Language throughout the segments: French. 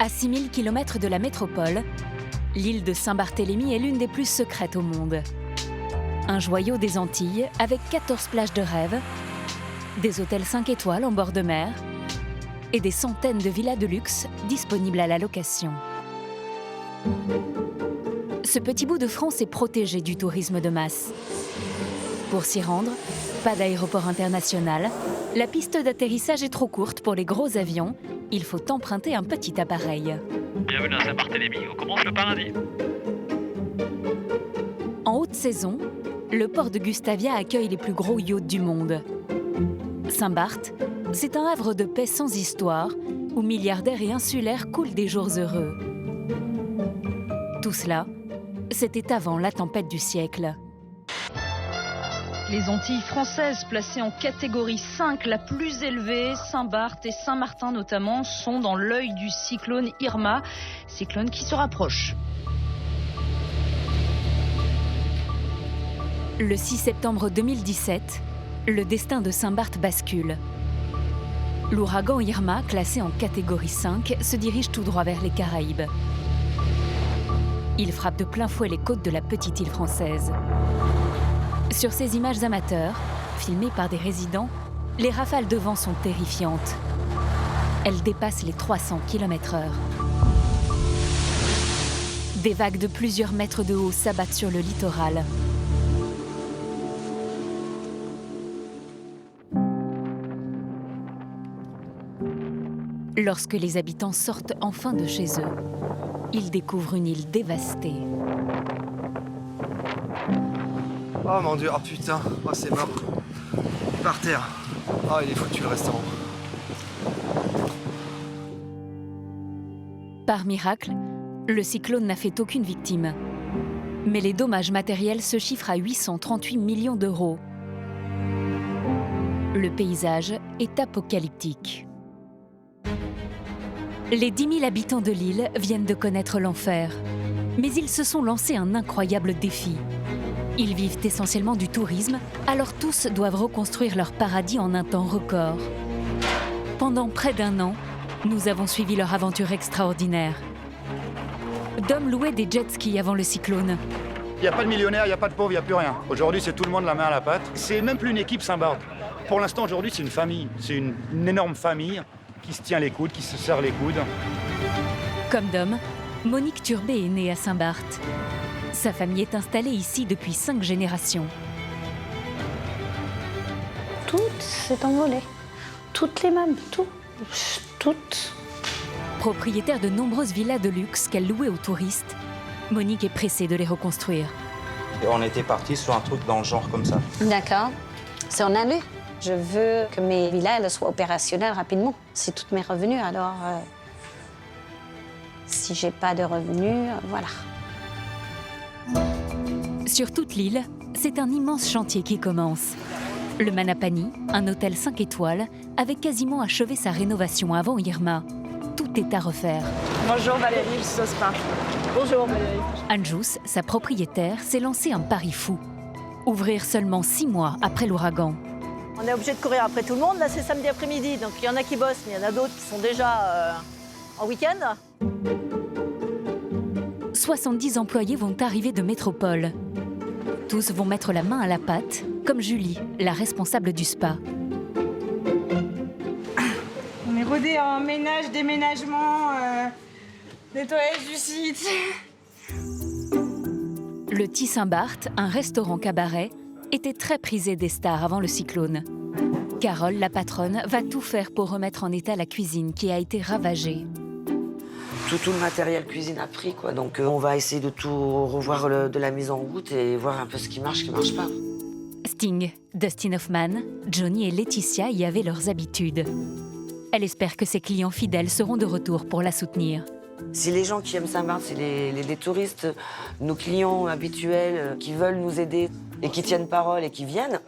À 6000 km de la métropole, l'île de Saint-Barthélemy est l'une des plus secrètes au monde. Un joyau des Antilles avec 14 plages de rêve, des hôtels 5 étoiles en bord de mer et des centaines de villas de luxe disponibles à la location. Ce petit bout de France est protégé du tourisme de masse. Pour s'y rendre, pas d'aéroport international, la piste d'atterrissage est trop courte pour les gros avions, il faut emprunter un petit appareil. Bienvenue à Saint-Barthélemy, on commence le paradis. En haute saison, le port de Gustavia accueille les plus gros yachts du monde. Saint-Barth, c'est un havre de paix sans histoire, où milliardaires et insulaires coulent des jours heureux. Tout cela, c'était avant la tempête du siècle. Les Antilles françaises, placées en catégorie 5, la plus élevée, Saint-Barth et Saint-Martin notamment, sont dans l'œil du cyclone Irma, cyclone qui se rapproche. Le 6 septembre 2017, le destin de Saint-Barth bascule. L'ouragan Irma, classé en catégorie 5, se dirige tout droit vers les Caraïbes. Il frappe de plein fouet les côtes de la petite île française. Sur ces images amateurs, filmées par des résidents, les rafales de vent sont terrifiantes. Elles dépassent les 300 km/h. Des vagues de plusieurs mètres de haut s'abattent sur le littoral. Lorsque les habitants sortent enfin de chez eux, ils découvrent une île dévastée. Oh mon Dieu, oh putain, oh c'est mort. Par terre. Oh il est foutu le restaurant. Par miracle, le cyclone n'a fait aucune victime. Mais les dommages matériels se chiffrent à 838 millions d'euros. Le paysage est apocalyptique. Les 10 000 habitants de l'île viennent de connaître l'enfer. Mais ils se sont lancés un incroyable défi. Ils vivent essentiellement du tourisme, alors tous doivent reconstruire leur paradis en un temps record. Pendant près d'1 an, nous avons suivi leur aventure extraordinaire. Dom louait des jet skis avant le cyclone. Il n'y a pas de millionnaire, il n'y a pas de pauvre, il n'y a plus rien. Aujourd'hui, c'est tout le monde la main à la pâte. C'est même plus une équipe Saint-Barth. Pour l'instant, aujourd'hui, c'est une famille. C'est une énorme famille qui se tient les coudes, qui se serre les coudes. Comme Dom, Monique Turbet est née à Saint-Barth. Sa famille est installée ici depuis 5 générations. Tout s'est envolé. Toutes les meubles, tout. Toutes. Propriétaire de nombreuses villas de luxe qu'elle louait aux touristes, Monique est pressée de les reconstruire. On était parti sur un truc dans le genre comme ça. D'accord. C'est en allée. Je veux que mes villas elles soient opérationnelles rapidement. C'est tous mes revenus, alors si j'ai pas de revenus, voilà. Sur toute l'île, c'est un immense chantier qui commence. Le Manapani, un hôtel 5 étoiles, avait quasiment achevé sa rénovation avant Irma. Tout est à refaire. Bonjour Valérie, je sauce pas. Bonjour Valérie. Anjous, sa propriétaire, s'est lancé un pari fou. Ouvrir seulement 6 mois après l'ouragan. On est obligé de courir après tout le monde, là c'est samedi après-midi, donc il y en a qui bossent, mais il y en a d'autres qui sont déjà en week-end. 70 employés vont arriver de métropole. Tous vont mettre la main à la pâte, comme Julie, la responsable du spa. On est rodé en ménage, déménagement, nettoyage du site. Le Petit Saint-Barth, un restaurant-cabaret, était très prisé des stars avant le cyclone. Carole, la patronne, va tout faire pour remettre en état la cuisine qui a été ravagée. Tout le matériel cuisine a pris, quoi. Donc on va essayer de tout revoir de la mise en route et voir un peu ce qui marche pas. Sting, Dustin Hoffman, Johnny et Laetitia y avaient leurs habitudes. Elle espère que ses clients fidèles seront de retour pour la soutenir. Si les gens qui aiment Saint-Barth, c'est les touristes, nos clients habituels qui veulent nous aider et qui tiennent parole et qui viennent,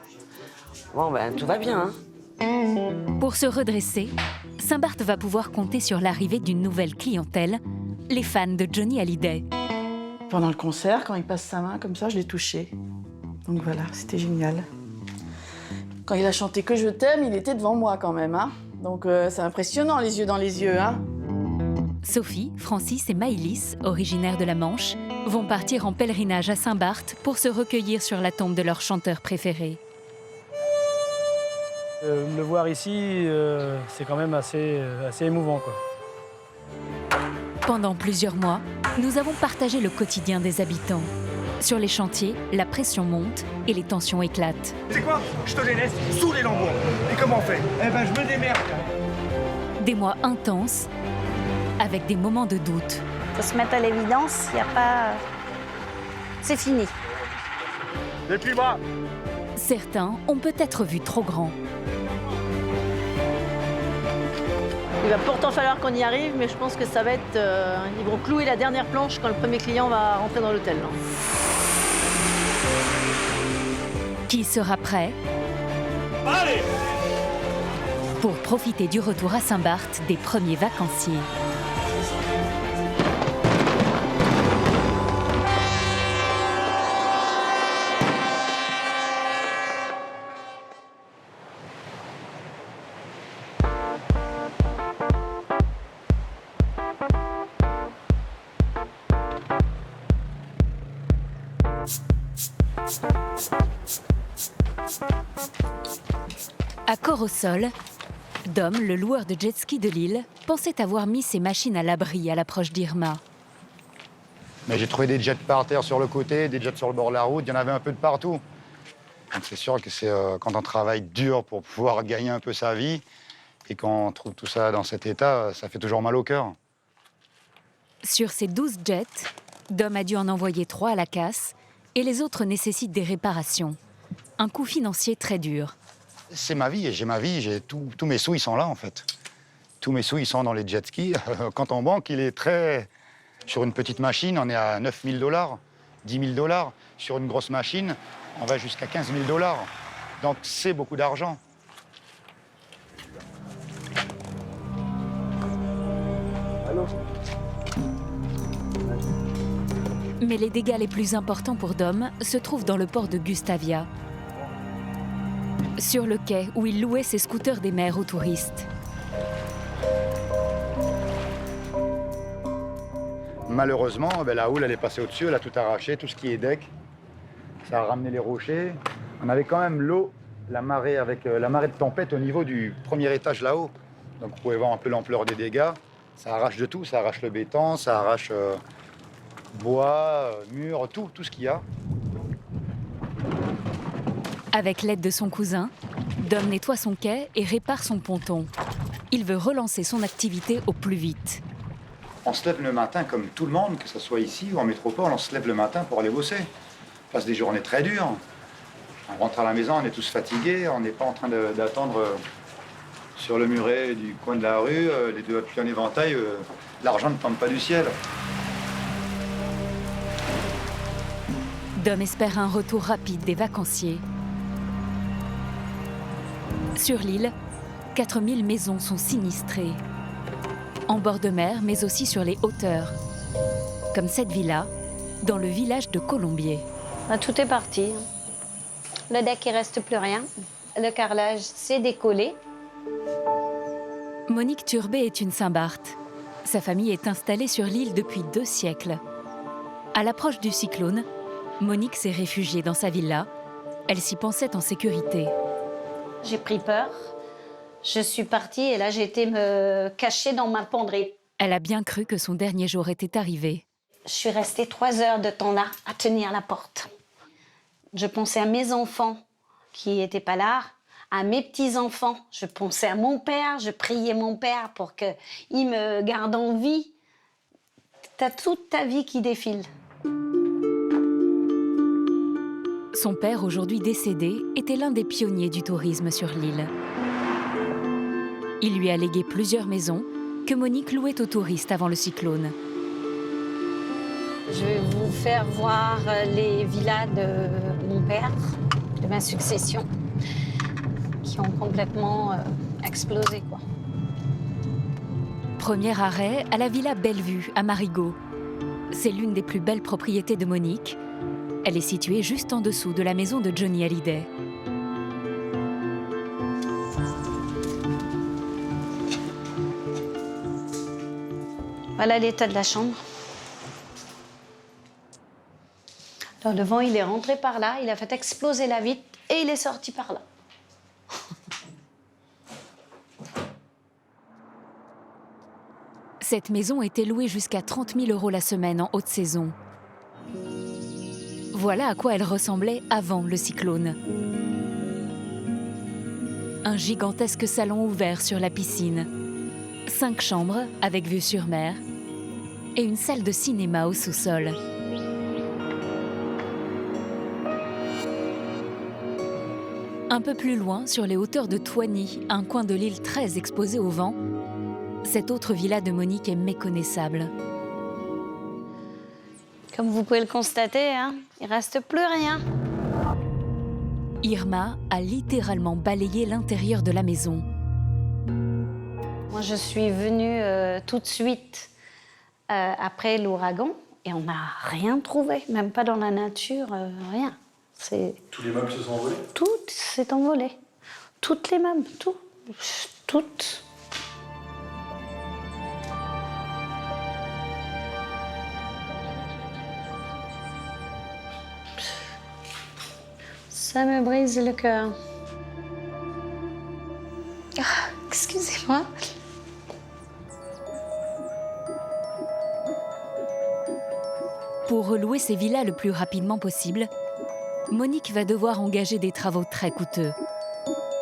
bon ben tout va bien. Pour se redresser, Saint-Barth va pouvoir compter sur l'arrivée d'une nouvelle clientèle, les fans de Johnny Hallyday. Pendant le concert, quand il passe sa main comme ça, je l'ai touché. Donc voilà, c'était génial. Quand il a chanté Que je t'aime, il était devant moi quand même. Donc c'est impressionnant, les yeux dans les yeux. Sophie, Francis et Maëlys, originaires de la Manche, vont partir en pèlerinage à Saint-Barth pour se recueillir sur la tombe de leur chanteur préféré. Le voir ici, c'est quand même assez émouvant, quoi. Pendant plusieurs mois, nous avons partagé le quotidien des habitants. Sur les chantiers, la pression monte et les tensions éclatent. C'est quoi? Je te les laisse sous les lambeaux. Et comment on fait? Eh ben, je me démerde. Des mois intenses, avec des moments de doute. Faut se mettre à l'évidence, il n'y a pas... C'est fini. Depuis-moi. Certains ont peut-être vu trop grand. Il va pourtant falloir qu'on y arrive, mais je pense que ça va être... ils vont clouer la dernière planche quand le premier client va rentrer dans l'hôtel. Qui sera prêt? Allez! Pour profiter du retour à Saint-Barth des premiers vacanciers. À Corps-au-Sol, Dom, le loueur de jet-ski de l'île, pensait avoir mis ses machines à l'abri à l'approche d'Irma. Mais j'ai trouvé des jets par terre sur le côté, des jets sur le bord de la route, il y en avait un peu de partout. Donc c'est sûr que c'est quand on travaille dur pour pouvoir gagner un peu sa vie, et quand on trouve tout ça dans cet état, ça fait toujours mal au cœur. Sur ces 12 jets, Dom a dû en envoyer 3 à la casse, et les autres nécessitent des réparations. Un coût financier très dur. C'est ma vie, et j'ai ma vie, tous mes sous, ils sont là, en fait. Tous mes sous, ils sont dans les jet skis. Quand on banque, il est très... Sur une petite machine, on est à 9 000 $, 10 000 $. Sur une grosse machine, on va jusqu'à 15 000 $. Donc, c'est beaucoup d'argent. Mais les dégâts les plus importants pour Dom se trouvent dans le port de Gustavia, sur le quai où il louait ses scooters des mers aux touristes. Malheureusement, la houle, elle est passée au-dessus, elle a tout arraché, tout ce qui est deck. Ça a ramené les rochers. On avait quand même l'eau, la marée, avec la marée de tempête au niveau du premier étage là-haut. Donc vous pouvez voir un peu l'ampleur des dégâts. Ça arrache de tout, ça arrache le béton, ça arrache bois, murs, tout ce qu'il y a. Avec l'aide de son cousin, Dom nettoie son quai et répare son ponton. Il veut relancer son activité au plus vite. On se lève le matin comme tout le monde, que ce soit ici ou en métropole, on se lève le matin pour aller bosser. On passe des journées très dures. On rentre à la maison, on est tous fatigués, on n'est pas en train d'attendre sur le muret du coin de la rue, les deux pieds en éventail, l'argent ne tombe pas du ciel. Dom espère un retour rapide des vacanciers. Sur l'île, 4000 maisons sont sinistrées. En bord de mer, mais aussi sur les hauteurs. Comme cette villa, dans le village de Colombier. Tout est parti. Le deck, il reste plus rien. Le carrelage s'est décollé. Monique Turbet est une Saint-Barth. Sa famille est installée sur l'île depuis 2 siècles. À l'approche du cyclone, Monique s'est réfugiée dans sa villa. Elle s'y pensait en sécurité. J'ai pris peur. Je suis partie et là, j'ai été me cacher dans ma penderie. Elle a bien cru que son dernier jour était arrivé. Je suis restée 3 heures de temps là, à tenir la porte. Je pensais à mes enfants qui n'étaient pas là, à mes petits-enfants. Je pensais à mon père, je priais mon père pour qu'il me garde en vie. T'as toute ta vie qui défile. Son père, aujourd'hui décédé, était l'un des pionniers du tourisme sur l'île. Il lui a légué plusieurs maisons que Monique louait aux touristes avant le cyclone. Je vais vous faire voir les villas de mon père, de ma succession, qui ont complètement explosé, quoi. Premier arrêt à la villa Bellevue, à Marigot. C'est l'une des plus belles propriétés de Monique. Elle est située juste en dessous de la maison de Johnny Hallyday. Voilà l'état de la chambre. Alors le vent, il est rentré par là, il a fait exploser la vitre et il est sorti par là. Cette maison était louée jusqu'à 30 000 € la semaine en haute saison. Voilà à quoi elle ressemblait avant le cyclone. Un gigantesque salon ouvert sur la piscine, 5 chambres avec vue sur mer et une salle de cinéma au sous-sol. Un peu plus loin, sur les hauteurs de Toigny, un coin de l'île très exposé au vent, cette autre villa de Monique est méconnaissable. Comme vous pouvez le constater, hein, il ne reste plus rien. Irma a littéralement balayé l'intérieur de la maison. Moi, je suis venue tout de suite après l'ouragan et on n'a rien trouvé, même pas dans la nature, rien. Tous les meubles se sont envolés? Tout s'est envolé. Toutes les meubles, tout. Toutes. Ça me brise le cœur. Ah, excusez-moi. Pour relouer ces villas le plus rapidement possible, Monique va devoir engager des travaux très coûteux.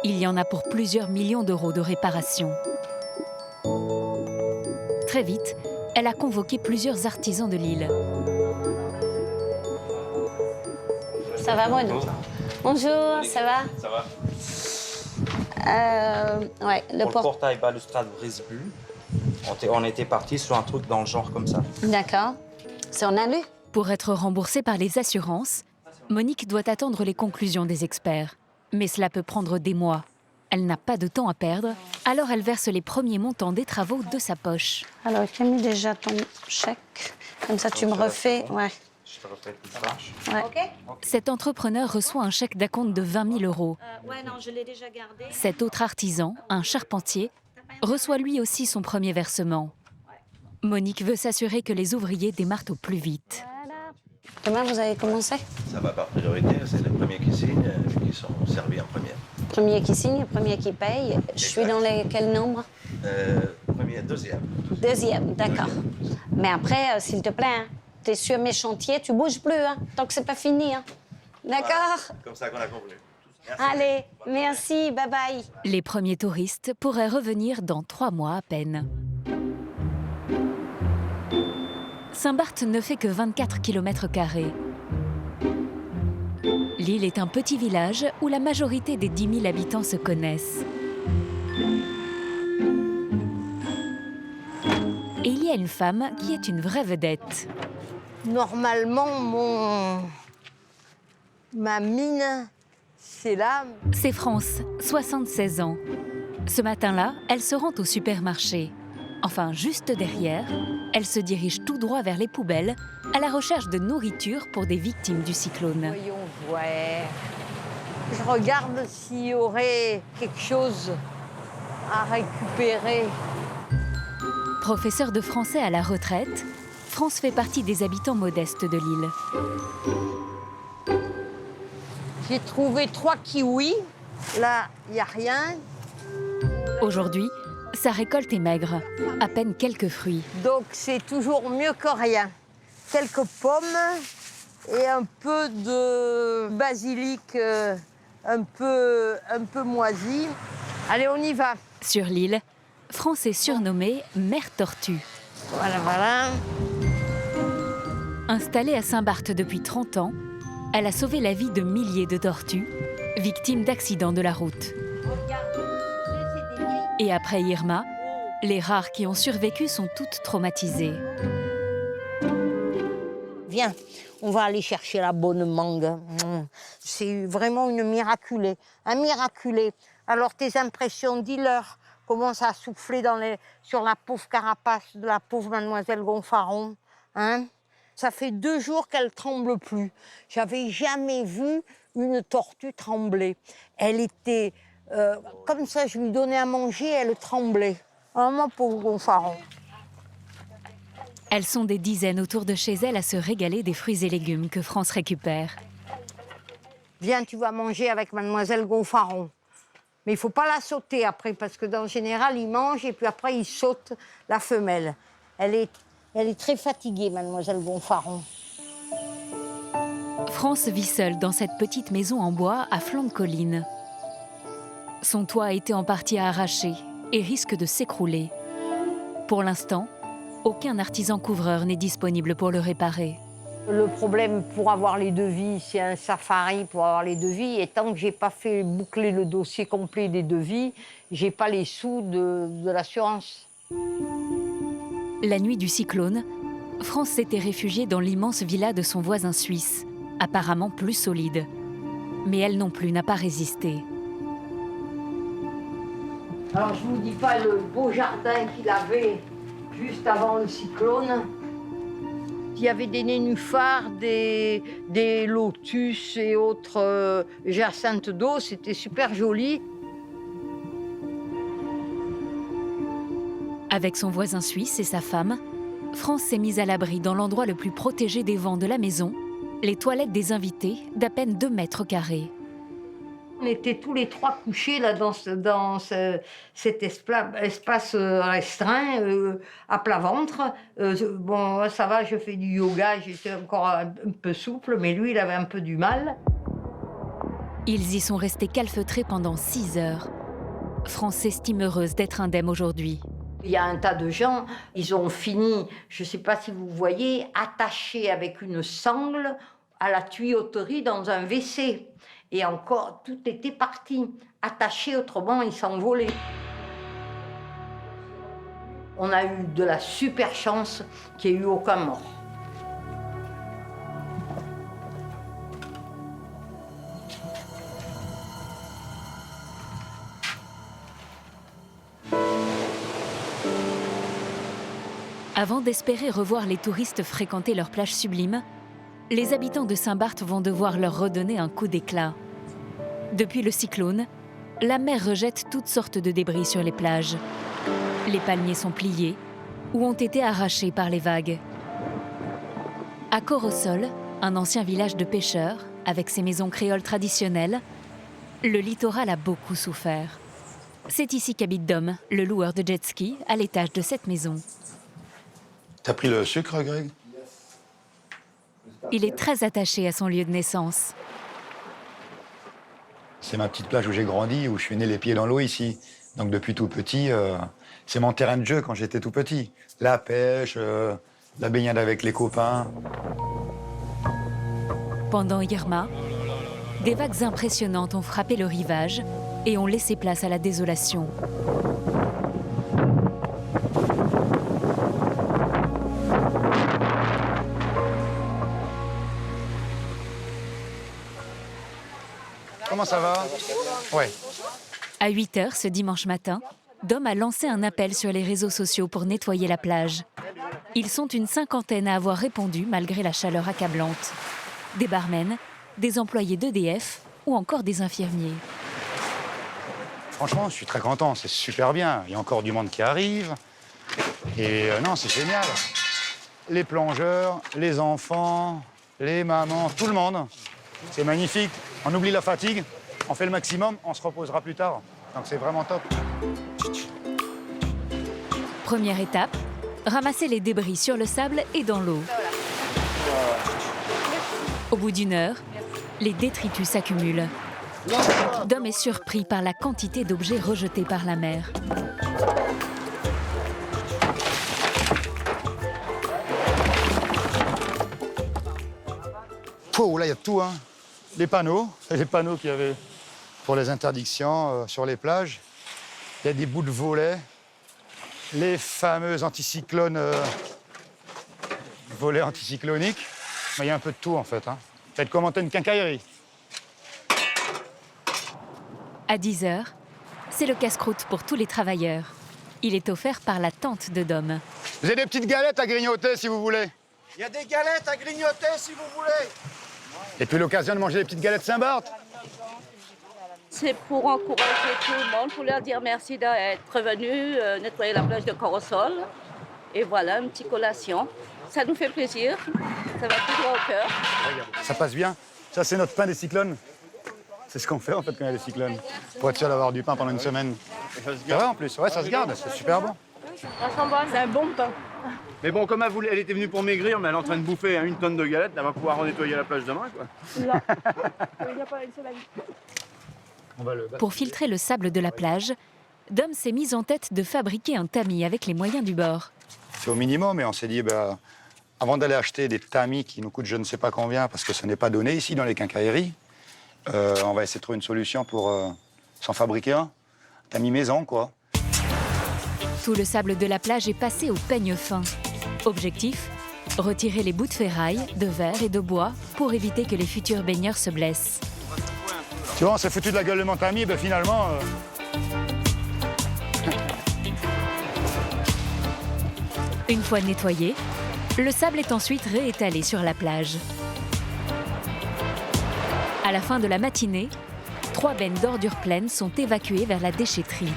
Il y en a pour plusieurs millions d'euros de réparation. Très vite, elle a convoqué plusieurs artisans de l'île. Ça va, Monique? Bonjour, ça va? Ça va. Ouais, Le portail balustrade brise-bu. On était parti sur un truc dans le genre comme ça. D'accord. C'est en alu? Pour être remboursée par les assurances, Monique doit attendre les conclusions des experts. Mais cela peut prendre des mois. Elle n'a pas de temps à perdre, alors elle verse les premiers montants des travaux de sa poche. Alors, j'ai mis déjà ton chèque. Comme ça, tu me refais. Ouais. Je te refais tout ça. Ouais. Cet entrepreneur reçoit un chèque d'acompte de 20 000 €. Ouais, non, je l'ai déjà gardé. Cet autre artisan, un charpentier, reçoit lui aussi son premier versement. Monique veut s'assurer que les ouvriers démarrent au plus vite. Demain, vous avez commencé? Ça va par priorité, c'est les premiers qui signent qui sont servis en première. Premier qui signe, premier qui paye. Je suis dans quel nombre? Premier, deuxième. Deuxième, d'accord. Mais après, s'il te plaît, hein, t'es sur mes chantiers, tu bouges plus, hein, tant que c'est pas fini. Hein. D'accord? Voilà, comme ça qu'on a convenu. Allez, merci, bye bye. Les premiers touristes pourraient revenir dans 3 mois à peine. Saint-Barth ne fait que 24 km². L'île est un petit village où la majorité des 10 000 habitants se connaissent. Et il y a une femme qui est une vraie vedette. Normalement, ma mine, c'est là. C'est France, 76 ans. Ce matin-là, elle se rend au supermarché. Enfin, juste derrière, elle se dirige tout droit vers les poubelles, à la recherche de nourriture pour des victimes du cyclone. Voyons voir. Je regarde s'il y aurait quelque chose à récupérer. Professeur de français à la retraite, France fait partie des habitants modestes de l'île. J'ai trouvé 3 kiwis. Là, il n'y a rien. Aujourd'hui, sa récolte est maigre, à peine quelques fruits. Donc c'est toujours mieux que rien. Quelques pommes et un peu de basilic un peu moisi. Allez, on y va. Sur l'île, France est surnommée Mère Tortue. Voilà. Installée à Saint-Barth depuis 30 ans, elle a sauvé la vie de milliers de tortues, victimes d'accidents de la route. Et après Irma, les rares qui ont survécu sont toutes traumatisées. Viens, on va aller chercher la bonne mangue. C'est vraiment une miraculée, un miraculé. Alors tes impressions, dis-leur, commencent à souffler sur la pauvre carapace de la pauvre mademoiselle Gonfaron. Hein? Ça fait 2 jours qu'elle tremble plus. J'avais jamais vu une tortue trembler. Elle était comme ça, je lui donnais à manger, elle tremblait. Ah, ma pauvre Gonfaron. Elles sont des dizaines autour de chez elles à se régaler des fruits et légumes que France récupère. Viens, tu vas manger avec mademoiselle Gonfaron. Mais il ne faut pas la sauter après, parce que dans le général, il mange et puis après, il saute la femelle. Elle est très fatiguée, mademoiselle Gonfaron. France vit seule dans cette petite maison en bois à flanc de colline. Son toit a été en partie arraché et risque de s'écrouler. Pour l'instant, aucun artisan couvreur n'est disponible pour le réparer. Le problème pour avoir les devis, c'est un safari pour avoir les devis. Et tant que je n'ai pas fait boucler le dossier complet des devis, je n'ai pas les sous de l'assurance. La nuit du cyclone, France s'était réfugiée dans l'immense villa de son voisin suisse, apparemment plus solide. Mais elle non plus n'a pas résisté. Alors je ne vous dis pas le beau jardin qu'il avait juste avant le cyclone. Il y avait des nénuphars, des lotus et autres jacinthes d'eau, c'était super joli. Avec son voisin suisse et sa femme, France s'est mise à l'abri dans l'endroit le plus protégé des vents de la maison, les toilettes des invités d'à peine 2 mètres carrés. On était tous les 3 couchés là, dans cet espace restreint, à plat ventre. Bon, ça va, je fais du yoga, j'étais encore un peu souple, mais lui, il avait un peu du mal. Ils y sont restés calfeutrés pendant 6 heures. France s'estime heureuse d'être indemne aujourd'hui. Il y a un tas de gens, ils ont fini, je ne sais pas si vous voyez, attachés avec une sangle à la tuyauterie dans un WC. Et encore, tout était parti, attaché, autrement ils s'envolaient. On a eu de la super chance qu'il n'y ait eu aucun mort. Avant d'espérer revoir les touristes fréquenter leur plage sublime, les habitants de Saint-Barth vont devoir leur redonner un coup d'éclat. Depuis le cyclone, la mer rejette toutes sortes de débris sur les plages. Les palmiers sont pliés ou ont été arrachés par les vagues. À Corosol, un ancien village de pêcheurs, avec ses maisons créoles traditionnelles, le littoral a beaucoup souffert. C'est ici qu'habite Dom, le loueur de jet ski, à l'étage de cette maison. T'as pris le sucre, Greg? Il est très attaché à son lieu de naissance. C'est ma petite plage où j'ai grandi, où je suis né les pieds dans l'eau ici. Donc depuis tout petit, c'est mon terrain de jeu quand j'étais tout petit. La pêche, la baignade avec les copains. Pendant Irma, des vagues impressionnantes ont frappé le rivage et ont laissé place à la désolation. Comment ça va? Ouais. À 8 h ce dimanche matin, Dom a lancé un appel sur les réseaux sociaux pour nettoyer la plage. Ils sont une 50aine à avoir répondu malgré la chaleur accablante. Des barmen, des employés d'EDF ou encore des infirmiers. Franchement, je suis très content, c'est super bien. Il y a encore du monde qui arrive. Et non, c'est génial. Les plongeurs, les enfants, les mamans, tout le monde. C'est magnifique. On oublie la fatigue, on fait le maximum, on se reposera plus tard. Donc c'est vraiment top. Première étape, ramasser les débris sur le sable et dans l'eau. Au bout d'1 heure, les détritus s'accumulent. Dom est surpris par la quantité d'objets rejetés par la mer. Oh, là, il y a tout, hein. Les panneaux qu'il y avait pour les interdictions sur les plages. Il y a des bouts de volets, les fameux anticyclones, volets anticycloniques. Mais il y a un peu de tout, en fait. Hein. Faites commenter une quincaillerie. À 10 h, c'est le casse-croûte pour tous les travailleurs. Il est offert par la tante de Dom. Vous avez des petites galettes à grignoter, si vous voulez. Il y a des galettes à grignoter, si vous voulez. Et puis l'occasion de manger des petites galettes Saint-Barth. C'est pour encourager tout le monde, pour leur dire merci d'être venus nettoyer la plage de Corosol. Et voilà, une petite collation. Ça nous fait plaisir. Ça va tout droit au cœur. Ça passe bien. Ça, c'est notre pain des cyclones. C'est ce qu'on fait en fait quand il y a des cyclones. Pour être sûr d'avoir du pain pendant une semaine. C'est vrai en plus, ouais, ça se garde, c'est super bon. Ça sent bon, c'est un bon pain. Mais bon, comme elle était venue pour maigrir, mais elle est en train de bouffer 1 tonne de galettes, elle va pouvoir nettoyer la plage demain, quoi. Non, il n'y a pas une seule amie. Pour filtrer le sable de la plage, Dom s'est mis en tête de fabriquer un tamis avec les moyens du bord. C'est au minimum et on s'est dit, avant d'aller acheter des tamis qui nous coûtent je ne sais pas combien, parce que ce n'est pas donné ici dans les quincailleries, on va essayer de trouver une solution pour s'en fabriquer un. Tamis maison, quoi. Tout le sable de la plage est passé au peigne fin. Objectif, retirer les bouts de ferraille, de verre et de bois pour éviter que les futurs baigneurs se blessent. Tu vois, on s'est foutu de la gueule de mon tamis, finalement... Une fois nettoyé, le sable est ensuite réétalé sur la plage. À la fin de la matinée, 3 bennes d'ordures pleines sont évacuées vers la déchetterie.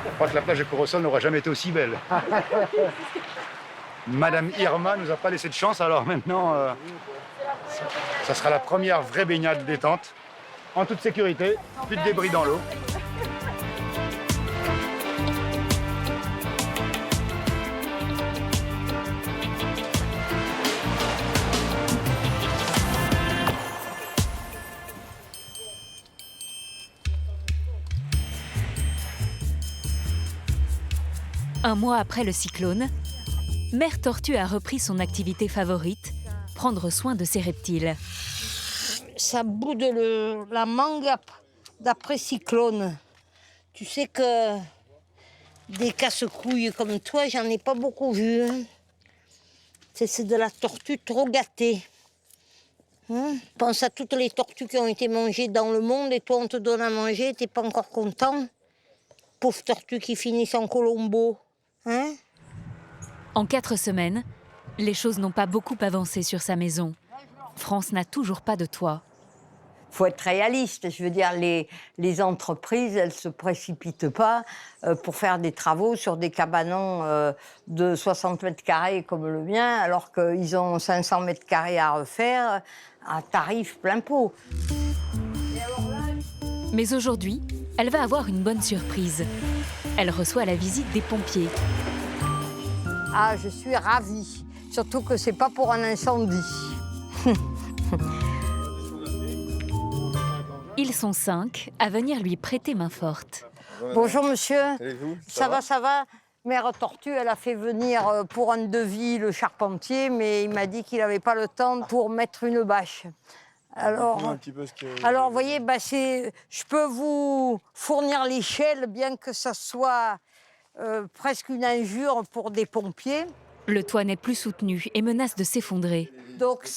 Je crois que la plage de Corosol n'aura jamais été aussi belle. Madame Irma nous a pas laissé de chance, alors maintenant, ça sera la première vraie baignade détente, en toute sécurité, plus de débris dans l'eau. Un mois après le cyclone, Mère Tortue a repris son activité favorite, prendre soin de ses reptiles. Ça boude la mangue d'après cyclone. Tu sais que des casse-couilles comme toi, j'en ai pas beaucoup vu. Hein. C'est de la tortue trop gâtée. Hein? Pense à toutes les tortues qui ont été mangées dans le monde et toi on te donne à manger, t'es pas encore content. Pauvre tortue qui finissent en colombo. Hein? En 4 semaines, les choses n'ont pas beaucoup avancé sur sa maison. France n'a toujours pas de toit. Il faut être réaliste. Je veux dire, les entreprises, elles ne se précipitent pas pour faire des travaux sur des cabanons de 60 mètres carrés comme le mien, alors qu'ils ont 500 mètres carrés à refaire à tarif plein pot. Mais aujourd'hui, elle va avoir une bonne surprise. Elle reçoit la visite des pompiers. Ah, je suis ravie. Surtout que c'est pas pour un incendie. Ils sont 5 à venir lui prêter main forte. Bonjour monsieur. Ça va, ça va. Mère Tortue, elle a fait venir pour un devis le charpentier, mais il m'a dit qu'il n'avait pas le temps pour mettre une bâche. Alors, vous voyez, je peux vous fournir l'échelle, bien que ça soit presque une injure pour des pompiers. Le toit n'est plus soutenu et menace de s'effondrer. Donc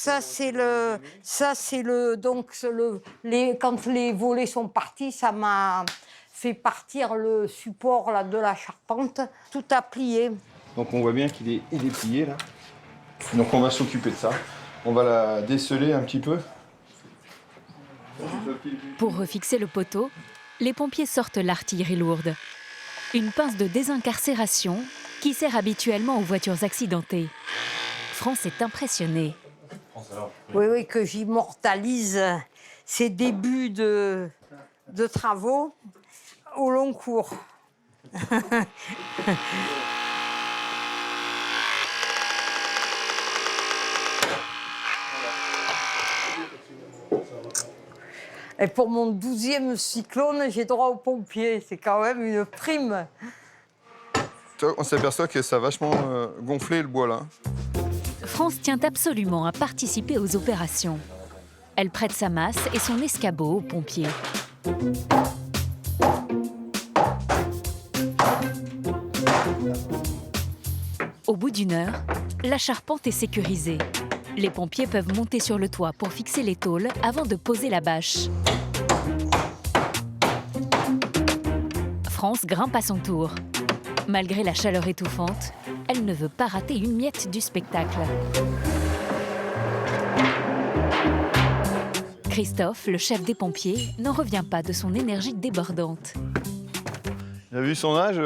quand les volets sont partis, ça m'a fait partir le support là, de la charpente. Tout a plié. Donc on voit bien qu'il est plié là. Donc on va s'occuper de ça. On va la déceler un petit peu. Pour refixer le poteau, les pompiers sortent l'artillerie lourde. Une pince de désincarcération qui sert habituellement aux voitures accidentées. France est impressionnée. Oui, que j'immortalise ces débuts de travaux au long cours. Et pour mon 12e cyclone, j'ai droit aux pompiers. C'est quand même une prime. On s'aperçoit que ça a vachement gonflé le bois là. France tient absolument à participer aux opérations. Elle prête sa masse et son escabeau aux pompiers. Au bout d'1 heure, la charpente est sécurisée. Les pompiers peuvent monter sur le toit pour fixer les tôles avant de poser la bâche. France grimpe à son tour. Malgré la chaleur étouffante, elle ne veut pas rater une miette du spectacle. Christophe, le chef des pompiers, n'en revient pas de son énergie débordante. T'as vu son âge,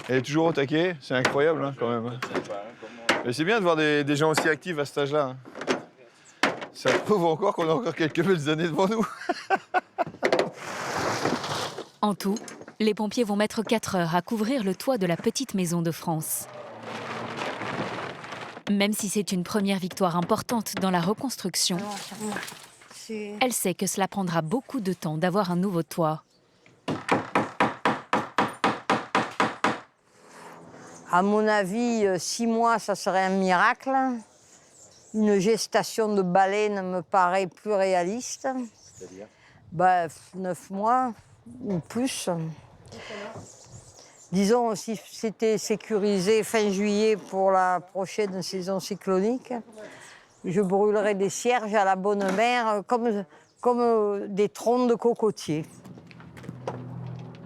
elle est toujours au taquet, c'est incroyable hein, quand même. Hein. Mais c'est bien de voir des gens aussi actifs à cet âge-là. Hein. Ça prouve encore qu'on a encore quelques belles années devant nous. En tout, les pompiers vont mettre 4 heures à couvrir le toit de la petite maison de France. Même si c'est une première victoire importante dans la reconstruction, elle sait que cela prendra beaucoup de temps d'avoir un nouveau toit. À mon avis, 6 mois, ça serait un miracle. Une gestation de baleine me paraît plus réaliste. C'est-à-dire 9 mois ou plus. Disons, si c'était sécurisé fin juillet pour la prochaine saison cyclonique, je brûlerais des cierges à la bonne mère comme des troncs de cocotiers.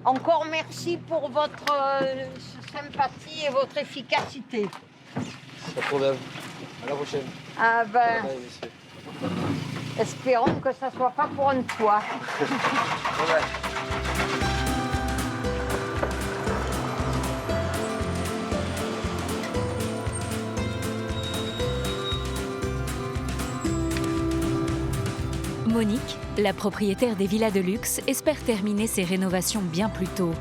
Encore merci pour votre sympathie et votre efficacité. Pas de problème. À la prochaine. Ah ben, espérons que ça ne soit pas pour un toit. Monique, la propriétaire des villas de luxe, espère terminer ses rénovations bien plus tôt.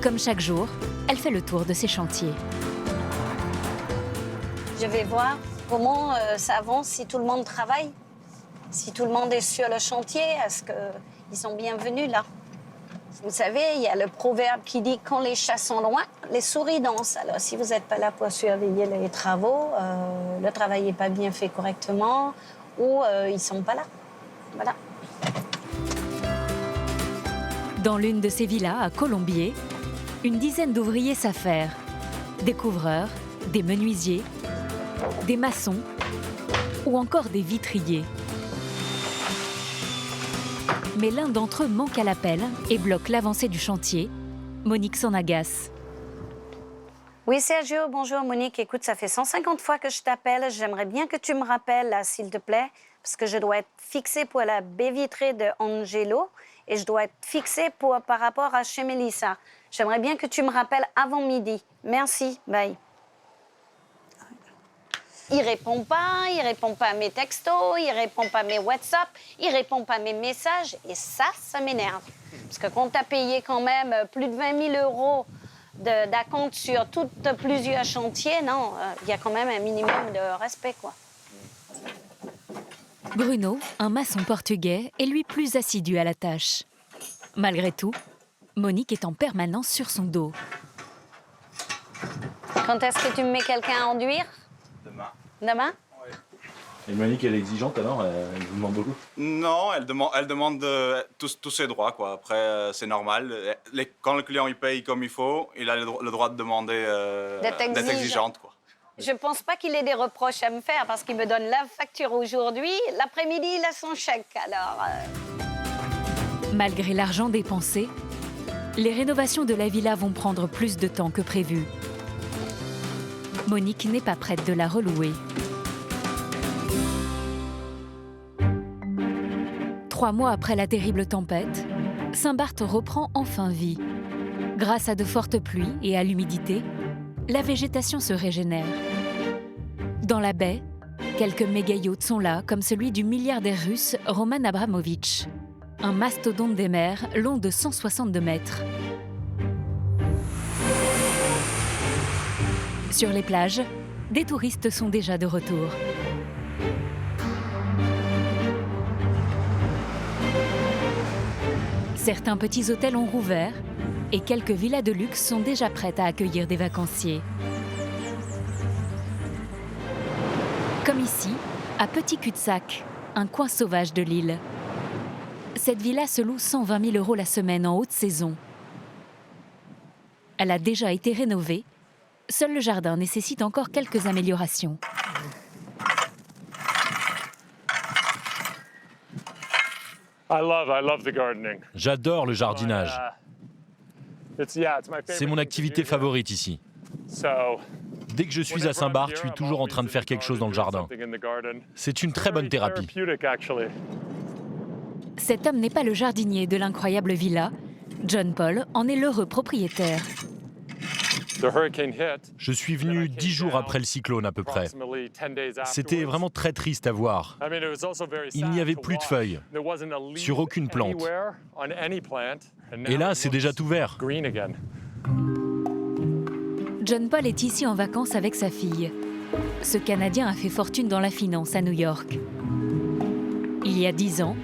Comme chaque jour, elle fait le tour de ses chantiers. Je vais voir comment ça avance, si tout le monde travaille, si tout le monde est sur le chantier, est-ce qu'ils sont bienvenus là? Vous savez, il y a le proverbe qui dit « quand les chats sont loin, les souris dansent ». Alors si vous n'êtes pas là pour surveiller les travaux, le travail n'est pas bien fait correctement ou ils ne sont pas là. Voilà. Dans l'une de ces villas à Colombier, une dizaine d'ouvriers s'affairent. Des couvreurs, des menuisiers, des maçons ou encore des vitriers. Mais l'un d'entre eux manque à l'appel et bloque l'avancée du chantier. Monique s'en agace. Oui, Sergio, bonjour Monique. Écoute, ça fait 150 fois que je t'appelle. J'aimerais bien que tu me rappelles, là, s'il te plaît, parce que je dois être fixée pour la baie vitrée de Angelo et je dois être fixée par rapport à chez Mélissa. J'aimerais bien que tu me rappelles avant midi. Merci, bye. Il répond pas à mes textos, il répond pas à mes WhatsApp, il répond pas à mes messages et ça m'énerve. Parce que quand tu as payé quand même plus de 20 000 € d'acompte sur plusieurs chantiers, non, il y a quand même un minimum de respect, quoi. Bruno, un maçon portugais, est lui plus assidu à la tâche. Malgré tout, Monique est en permanence sur son dos. Quand est-ce que tu me mets quelqu'un à enduire? Demain. Demain? Et Monique, elle est exigeante alors? Elle vous demande beaucoup? Non, elle demande tous ses droits, quoi. Après, c'est normal. Quand le client il paye comme il faut, il a le droit de demander d'être exigeante, quoi. Je pense pas qu'il ait des reproches à me faire parce qu'il me donne la facture aujourd'hui. L'après-midi, il a son chèque, alors... Malgré l'argent dépensé, les rénovations de la villa vont prendre plus de temps que prévu. Monique n'est pas prête de la relouer. 3 mois après la terrible tempête, Saint-Barth reprend enfin vie. Grâce à de fortes pluies et à l'humidité, la végétation se régénère. Dans la baie, quelques méga-yachts sont là, comme celui du milliardaire russe Roman Abramovitch, un mastodonte des mers long de 162 mètres. Sur les plages, des touristes sont déjà de retour. Certains petits hôtels ont rouvert et quelques villas de luxe sont déjà prêtes à accueillir des vacanciers. Comme ici, à Petit Cul-de-Sac, un coin sauvage de l'île. Cette villa se loue 120 000 € la semaine en haute saison. Elle a déjà été rénovée. Seul le jardin nécessite encore quelques améliorations. J'adore le jardinage. C'est mon activité favorite ici. Dès que je suis à Saint-Barth, je suis toujours en train de faire quelque chose dans le jardin. C'est une très bonne thérapie. Cet homme n'est pas le jardinier de l'incroyable villa, John Paul en est l'heureux propriétaire. Je suis venu 10 jours après le cyclone à peu près. C'était vraiment très triste à voir. Il n'y avait plus de feuilles, sur aucune plante. Et là, c'est déjà tout vert. John Paul est ici en vacances avec sa fille. Ce Canadien a fait fortune dans la finance à New York. Il y a 10 ans,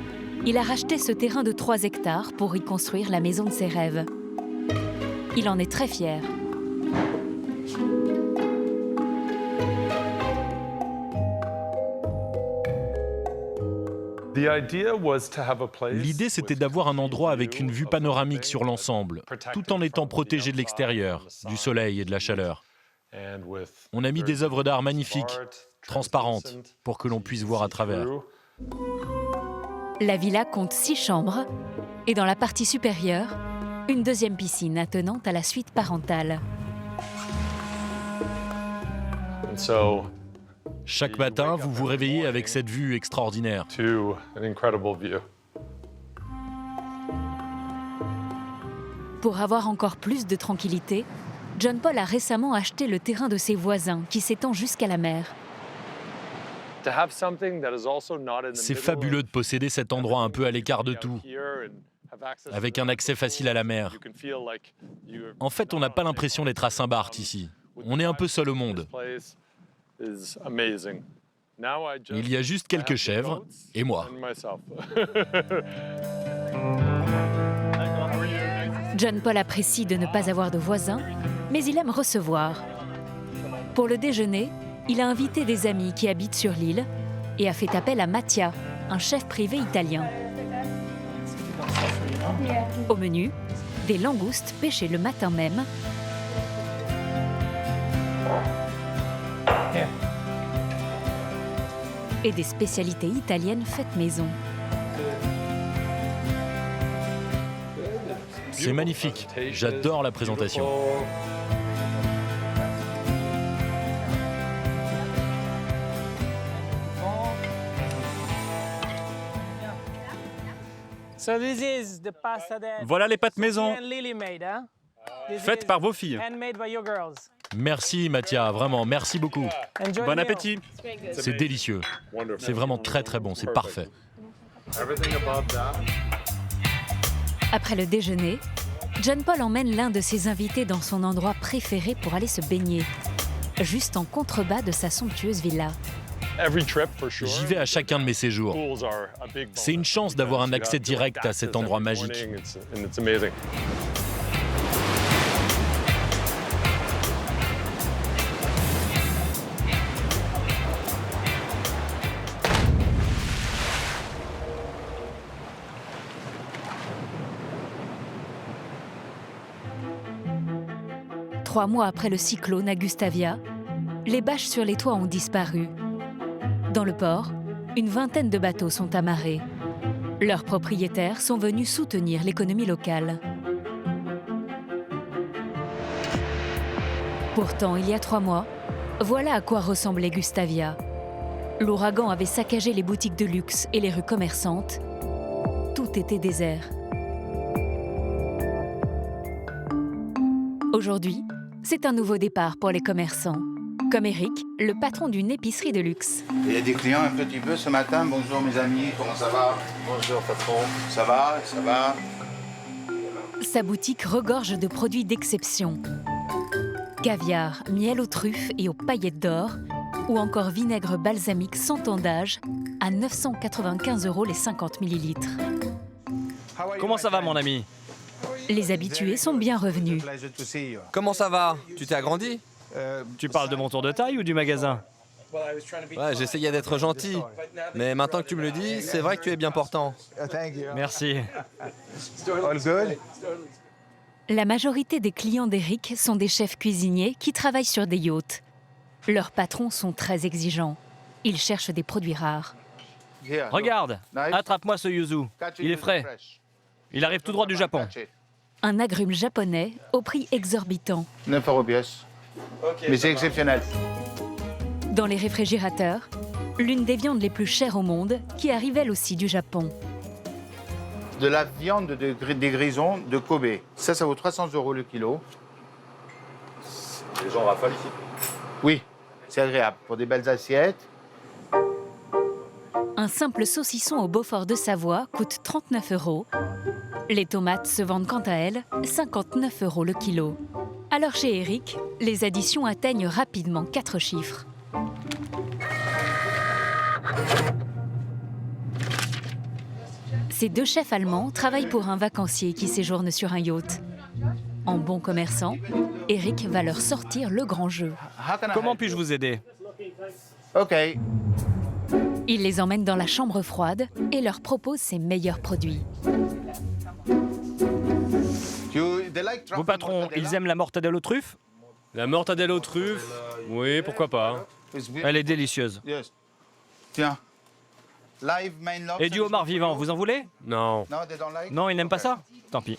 il a racheté ce terrain de 3 hectares pour y construire la maison de ses rêves. Il en est très fier. L'idée, c'était d'avoir un endroit avec une vue panoramique sur l'ensemble, tout en étant protégé de l'extérieur, du soleil et de la chaleur. On a mis des œuvres d'art magnifiques, transparentes, pour que l'on puisse voir à travers. La villa compte 6 chambres et dans la partie supérieure, une deuxième piscine attenante à la suite parentale. Chaque matin, vous vous réveillez avec cette vue extraordinaire. Pour avoir encore plus de tranquillité, John Paul a récemment acheté le terrain de ses voisins qui s'étend jusqu'à la mer. C'est fabuleux de posséder cet endroit un peu à l'écart de tout, avec un accès facile à la mer. En fait, on n'a pas l'impression d'être à Saint-Barth ici. On est un peu seul au monde. Il y a juste quelques chèvres et moi. John Paul apprécie de ne pas avoir de voisins, mais il aime recevoir. Pour le déjeuner, il a invité des amis qui habitent sur l'île et a fait appel à Mattia, un chef privé italien. Au menu, des langoustes pêchées le matin même, et des spécialités italiennes faites maison. C'est magnifique. J'adore la présentation. Voilà les pâtes maison, faites par vos filles. Merci Mattia, vraiment, merci beaucoup. Bon appétit. C'est délicieux. C'est vraiment très très bon, c'est parfait. Après le déjeuner, John Paul emmène l'un de ses invités dans son endroit préféré pour aller se baigner, juste en contrebas de sa somptueuse villa. J'y vais à chacun de mes séjours. C'est une chance d'avoir un accès direct à cet endroit magique. Trois mois après le cyclone à Gustavia, les bâches sur les toits ont disparu. Dans le port, une vingtaine de bateaux sont amarrés. Leurs propriétaires sont venus soutenir l'économie locale. Pourtant, il y a 3 mois, voilà à quoi ressemblait Gustavia. L'ouragan avait saccagé les boutiques de luxe et les rues commerçantes. Tout était désert. Aujourd'hui, c'est un nouveau départ pour les commerçants. Comme Eric, le patron d'une épicerie de luxe. Il y a des clients un petit peu ce matin. Bonjour mes amis, comment ça va? Bonjour patron. Ça va? Ça va? Sa boutique regorge de produits d'exception. Caviar, miel aux truffes et aux paillettes d'or, ou encore vinaigre balsamique sans temps d'âge, à 995 € les 50 ml. Comment ça va mon ami? Les habitués sont bien revenus. Comment ça va? Tu t'es agrandi? Tu parles de mon tour de taille ou du magasin? Ouais, j'essayais d'être gentil. Mais maintenant que tu me le dis, c'est vrai que tu es bien portant. Merci. La majorité des clients d'Eric sont des chefs cuisiniers qui travaillent sur des yachts. Leurs patrons sont très exigeants. Ils cherchent des produits rares. Regarde, attrape-moi ce yuzu. Il est frais. Il arrive tout droit du Japon. Un agrume japonais au prix exorbitant. 9 € pièce. Mais c'est exceptionnel. Dans les réfrigérateurs, l'une des viandes les plus chères au monde qui arrive elle aussi du Japon. de la viande des grisons de Kobe. Ça vaut 300 € le kilo. Les gens rafalent ici. Oui, c'est agréable pour des belles assiettes. Un simple saucisson au Beaufort de Savoie coûte 39 €. Les tomates se vendent quant à elles 59 € le kilo. Alors chez Eric, les additions atteignent rapidement 4 chiffres. Ces deux chefs allemands travaillent pour un vacancier qui séjourne sur un yacht. En bon commerçant, Eric va leur sortir le grand jeu. Comment puis-je vous aider? Ok. Il les emmène dans la chambre froide et leur propose ses meilleurs produits. Vos patrons, ils aiment la mortadelle aux truffes? La mortadelle aux truffes? Oui, pourquoi pas. Elle est délicieuse. Tiens. Et du homard vivant, vous en voulez? Non. Non, ils n'aiment pas ça? Tant pis.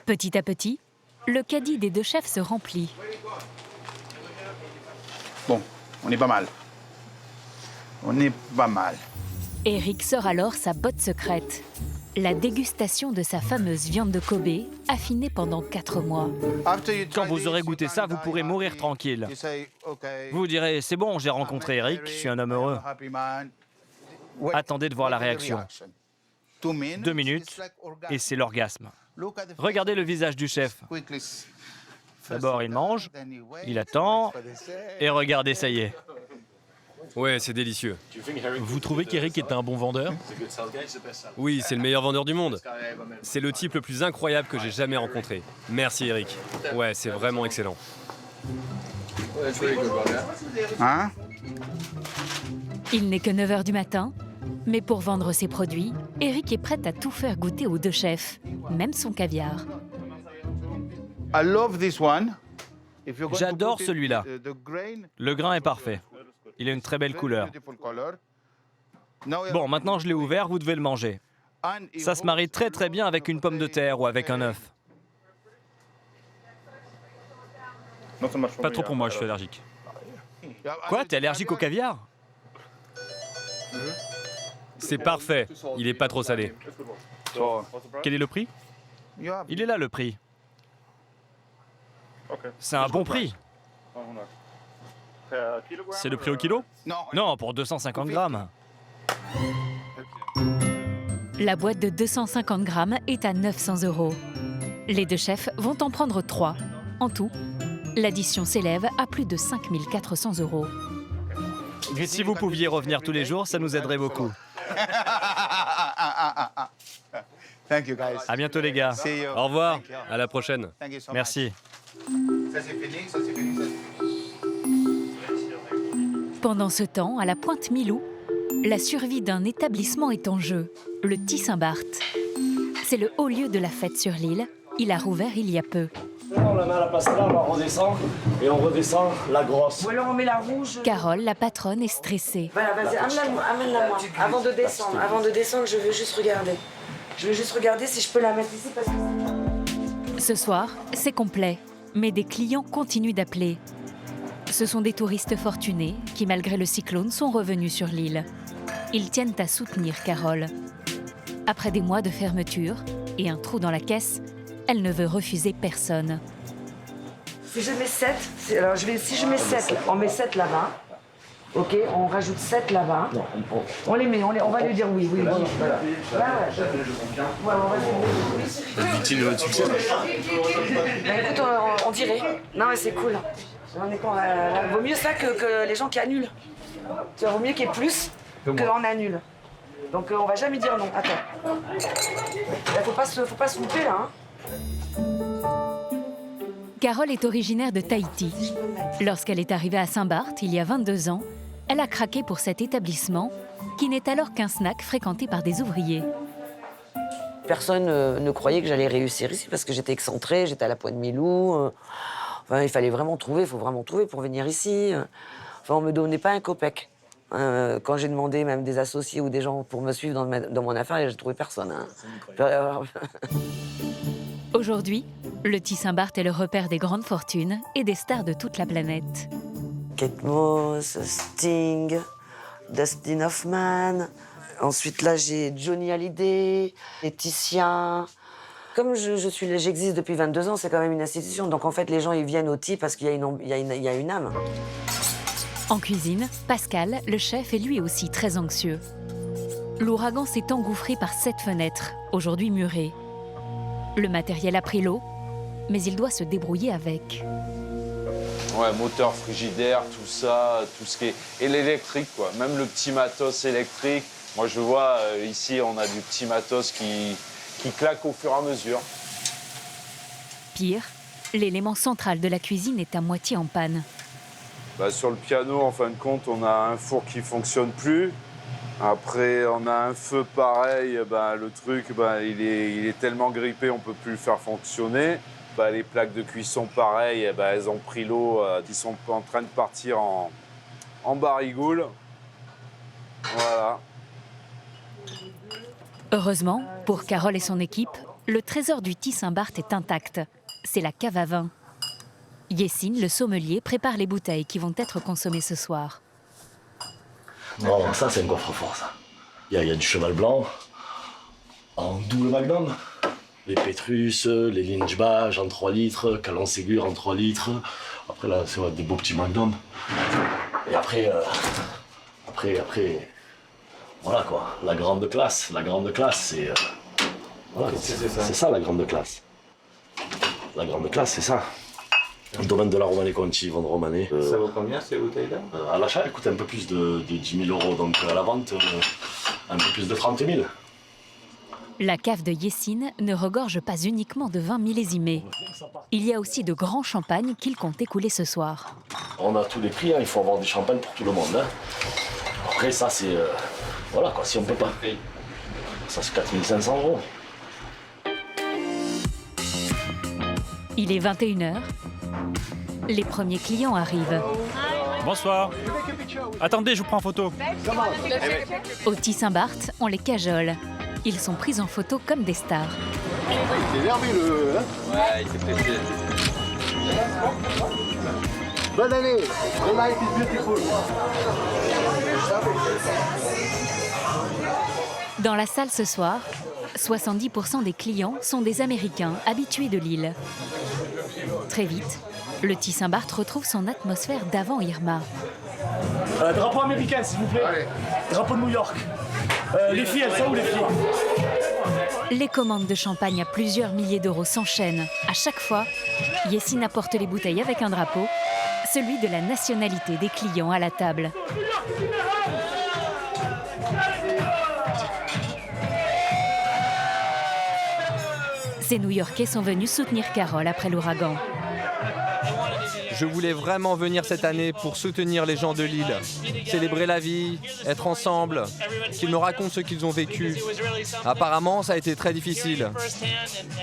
Petit à petit, le caddie des deux chefs se remplit. Bon, on est pas mal. On est pas mal. Eric sort alors sa botte secrète. La dégustation de sa fameuse viande de Kobe, affinée pendant 4 mois. Quand vous aurez goûté ça, vous pourrez mourir tranquille. Vous direz, c'est bon, j'ai rencontré Eric, je suis un homme heureux. Attendez de voir la réaction. 2 minutes, et c'est l'orgasme. Regardez le visage du chef. D'abord, il mange, il attend, et regardez, ça y est. Ouais, c'est délicieux. Vous trouvez qu'Eric est un bon vendeur? Oui, c'est le meilleur vendeur du monde. C'est le type le plus incroyable que j'ai jamais rencontré. Merci Eric. Ouais, c'est vraiment excellent. Hein? Il n'est que 9 h du matin, mais pour vendre ses produits, Eric est prêt à tout faire goûter aux deux chefs, même son caviar. I love this one. J'adore celui-là. Le grain est parfait. Il a une très belle couleur. Bon, maintenant je l'ai ouvert, vous devez le manger. Ça se marie très très bien avec une pomme de terre ou avec un œuf. Pas trop pour moi, je suis allergique. Quoi, t'es allergique au caviar? C'est parfait. Il est pas trop salé. Quel est le prix? Il est là le prix. C'est un bon prix. C'est le prix au kilo? Non, pour 250 grammes. La boîte de 250 grammes est à 900 €. Les deux chefs vont en prendre 3. En tout, l'addition s'élève à plus de 5 400 €. Si vous pouviez revenir tous les jours, ça nous aiderait beaucoup. Thank you guys. À bientôt les gars. Au revoir. À la prochaine. Merci. Ça c'est fini, ça c'est fini. Pendant ce temps, à la Pointe-Milou, la survie d'un établissement est en jeu, le Thy-Saint-Barth. C'est le haut lieu de la fête sur l'île. Il a rouvert il y a peu. On la met à la place là, on redescend et on redescend la grosse. Ou alors on met la rouge. Carole, la patronne, est stressée. Voilà, vas-y, amène-la moi. Avant de descendre, je veux juste regarder. Je veux juste regarder si je peux la mettre ici parce que... Ce soir, c'est complet, mais des clients continuent d'appeler. Ce sont des touristes fortunés qui, malgré le cyclone, sont revenus sur l'île. Ils tiennent à soutenir Carole. Après des mois de fermeture et un trou dans la caisse, elle ne veut refuser personne. Si je mets 7, si je mets 7, on met 7 là-bas. Ok, on rajoute 7 là-bas. On les met, on va lui dire oui. Voilà. Là, on va lui dire oui. Écoute, on dirait. Non, mais c'est cool. Vaut mieux ça que les gens qui annulent. Tu vois, vaut mieux qu'il y ait plus qu'on annule. Donc on va jamais dire non. Attends. Là, faut pas se louper là. Carole est originaire de Tahiti. Lorsqu'elle est arrivée à Saint-Barth, il y a 22 ans, elle a craqué pour cet établissement, qui n'est alors qu'un snack fréquenté par des ouvriers. Personne ne croyait que j'allais réussir ici parce que j'étais excentrée, j'étais à la Pointe-Milou. Enfin, il fallait vraiment trouver, il faut vraiment trouver pour venir ici. Enfin, on me donnait pas un copec. Quand j'ai demandé même des associés ou des gens pour me suivre dans mon affaire, j'ai trouvé personne. Hein. Aujourd'hui, le Thy-Saint-Barth est le repère des grandes fortunes et des stars de toute la planète. Kate Moss, Sting, Dustin Hoffman, Ensuite, là, j'ai Johnny Hallyday, Laetitia. Comme j'existe depuis 22 ans, c'est quand même une institution. Donc, en fait, les gens, ils viennent au TI parce qu'il y a une âme. En cuisine, Pascal, le chef, est lui aussi très anxieux. L'ouragan s'est engouffré par 7 fenêtres, aujourd'hui murées. Le matériel a pris l'eau, mais il doit se débrouiller avec. Ouais, moteur, frigidaire, tout ça, tout ce qui est... Et l'électrique, quoi. Même le petit matos électrique. Moi, je vois, ici, on a du petit matos qui claque au fur et à mesure. Pire, l'élément central de la cuisine est à moitié en panne. Bah, sur le piano, en fin de compte, on a un four qui ne fonctionne plus. Après, on a un feu pareil. Bah, le truc, bah, il est tellement grippé, on ne peut plus le faire fonctionner. Bah, les plaques de cuisson, pareil, bah, elles ont pris l'eau. Ils sont en train de partir en barigoule. Voilà. Heureusement, pour Carole et son équipe, le trésor du Thie Saint-Barth est intact. C'est la cave à vin. Yessine, le sommelier, prépare les bouteilles qui vont être consommées ce soir. Non, ça c'est un coffre-fort, ça. Il y a du cheval blanc, en double magnum. Les Pétrus, les Lynchbach en 3 litres, Calon Ségur en 3 litres. Après là, c'est des beaux petits magnums. Et après, voilà quoi, la grande classe. La grande classe, c'est... voilà, c'est ça la grande classe. La grande classe, c'est ça. Le domaine de la Romanée Conti, Yvonne Romanée. Ça vaut combien ces bouteilles-là? À l'achat, elle coûte un peu plus de 10 000 €, donc à la vente, un peu plus de 30 000. La cave de Yessine ne regorge pas uniquement de vins millésimés. Il y a aussi de grands champagnes qu'il compte écouler ce soir. On a tous les prix, hein, il faut avoir du champagne pour tout le monde. Hein. Après ça c'est... voilà quoi, si on peut pas. Ça c'est 4 500 €. Il est 21 h. Les premiers clients arrivent. Bonsoir. Attendez, je vous prends en photo. Au Thie Saint-Barth, on les cajole. Ils sont pris en photo comme des stars. Il est nerveux, hein? Ouais, il s'est pressé. Bonne année! The life is beautiful. Dans la salle ce soir, 70% des clients sont des Américains habitués de l'île. Très vite, le Thie Saint-Barth retrouve son atmosphère d'avant Irma. Drapeau américain, s'il vous plaît. Allez. Drapeau de New York. Les filles, elles sont où les filles? Les commandes de champagne à plusieurs milliers d'euros s'enchaînent. À chaque fois, Yessine apporte les bouteilles avec un drapeau, celui de la nationalité des clients à la table. Ces New-Yorkais sont venus soutenir Carole après l'ouragan. Je voulais vraiment venir cette année pour soutenir les gens de l'île, célébrer la vie, être ensemble, qu'ils me racontent ce qu'ils ont vécu. Apparemment, ça a été très difficile.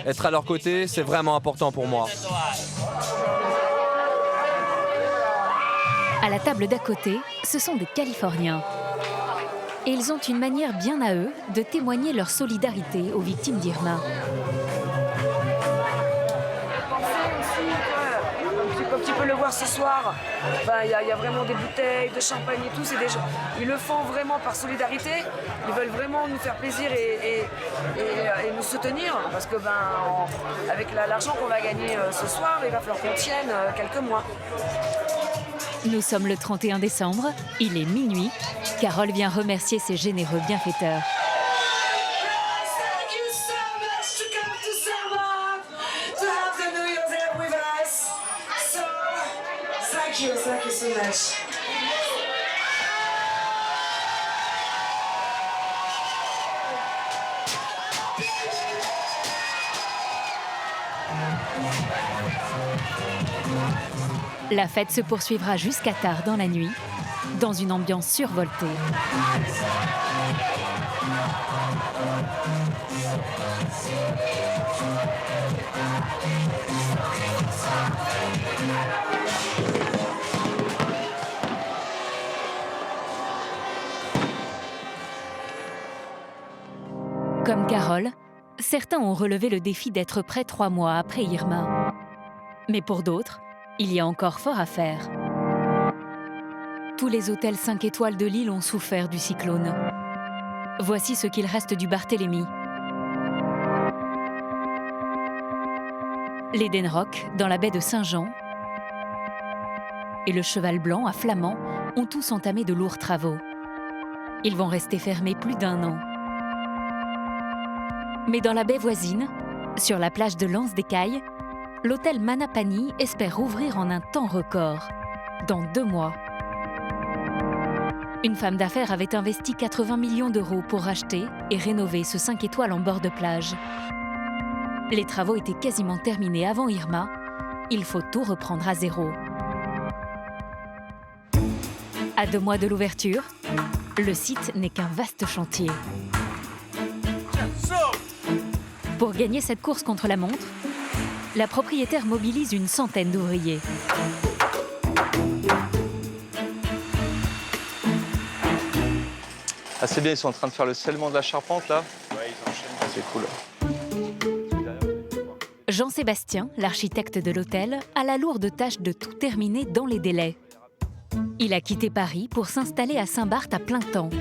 Être à leur côté, c'est vraiment important pour moi. À la table d'à côté, ce sont des Californiens. Et ils ont une manière bien à eux de témoigner leur solidarité aux victimes d'Irma. Comme tu peux le voir ce soir, il y a vraiment des bouteilles de champagne et tout. Des gens, ils le font vraiment par solidarité. Ils veulent vraiment nous faire plaisir et nous soutenir. Parce que avec l'argent qu'on va gagner ce soir, il va falloir qu'on tienne quelques mois. Nous sommes le 31 décembre, il est minuit. Carole vient remercier ses généreux bienfaiteurs. Thank you so much. La fête se poursuivra jusqu'à tard dans la nuit, dans une ambiance survoltée. Comme Carole, certains ont relevé le défi d'être prêts 3 mois après Irma. Mais pour d'autres, il y a encore fort à faire. Tous les hôtels 5 étoiles de l'île ont souffert du cyclone. Voici ce qu'il reste du Barthélemy. L'Eden Rock, dans la baie de Saint-Jean, et le Cheval Blanc à Flamand ont tous entamé de lourds travaux. Ils vont rester fermés plus d'1 an. Mais dans la baie voisine, sur la plage de l'Anse-des-Cailles, l'hôtel Manapani espère rouvrir en un temps record, dans 2 mois. Une femme d'affaires avait investi 80 millions d'euros pour racheter et rénover ce 5 étoiles en bord de plage. Les travaux étaient quasiment terminés avant Irma. Il faut tout reprendre à zéro. À 2 mois de l'ouverture, le site n'est qu'un vaste chantier. Pour gagner cette course contre la montre, la propriétaire mobilise une centaine d'ouvriers. Ah, c'est bien, ils sont en train de faire le scellement de la charpente là. Ouais, ils enchaînent. C'est cool. Jean-Sébastien, l'architecte de l'hôtel, a la lourde tâche de tout terminer dans les délais. Il a quitté Paris pour s'installer à Saint-Barth à plein temps.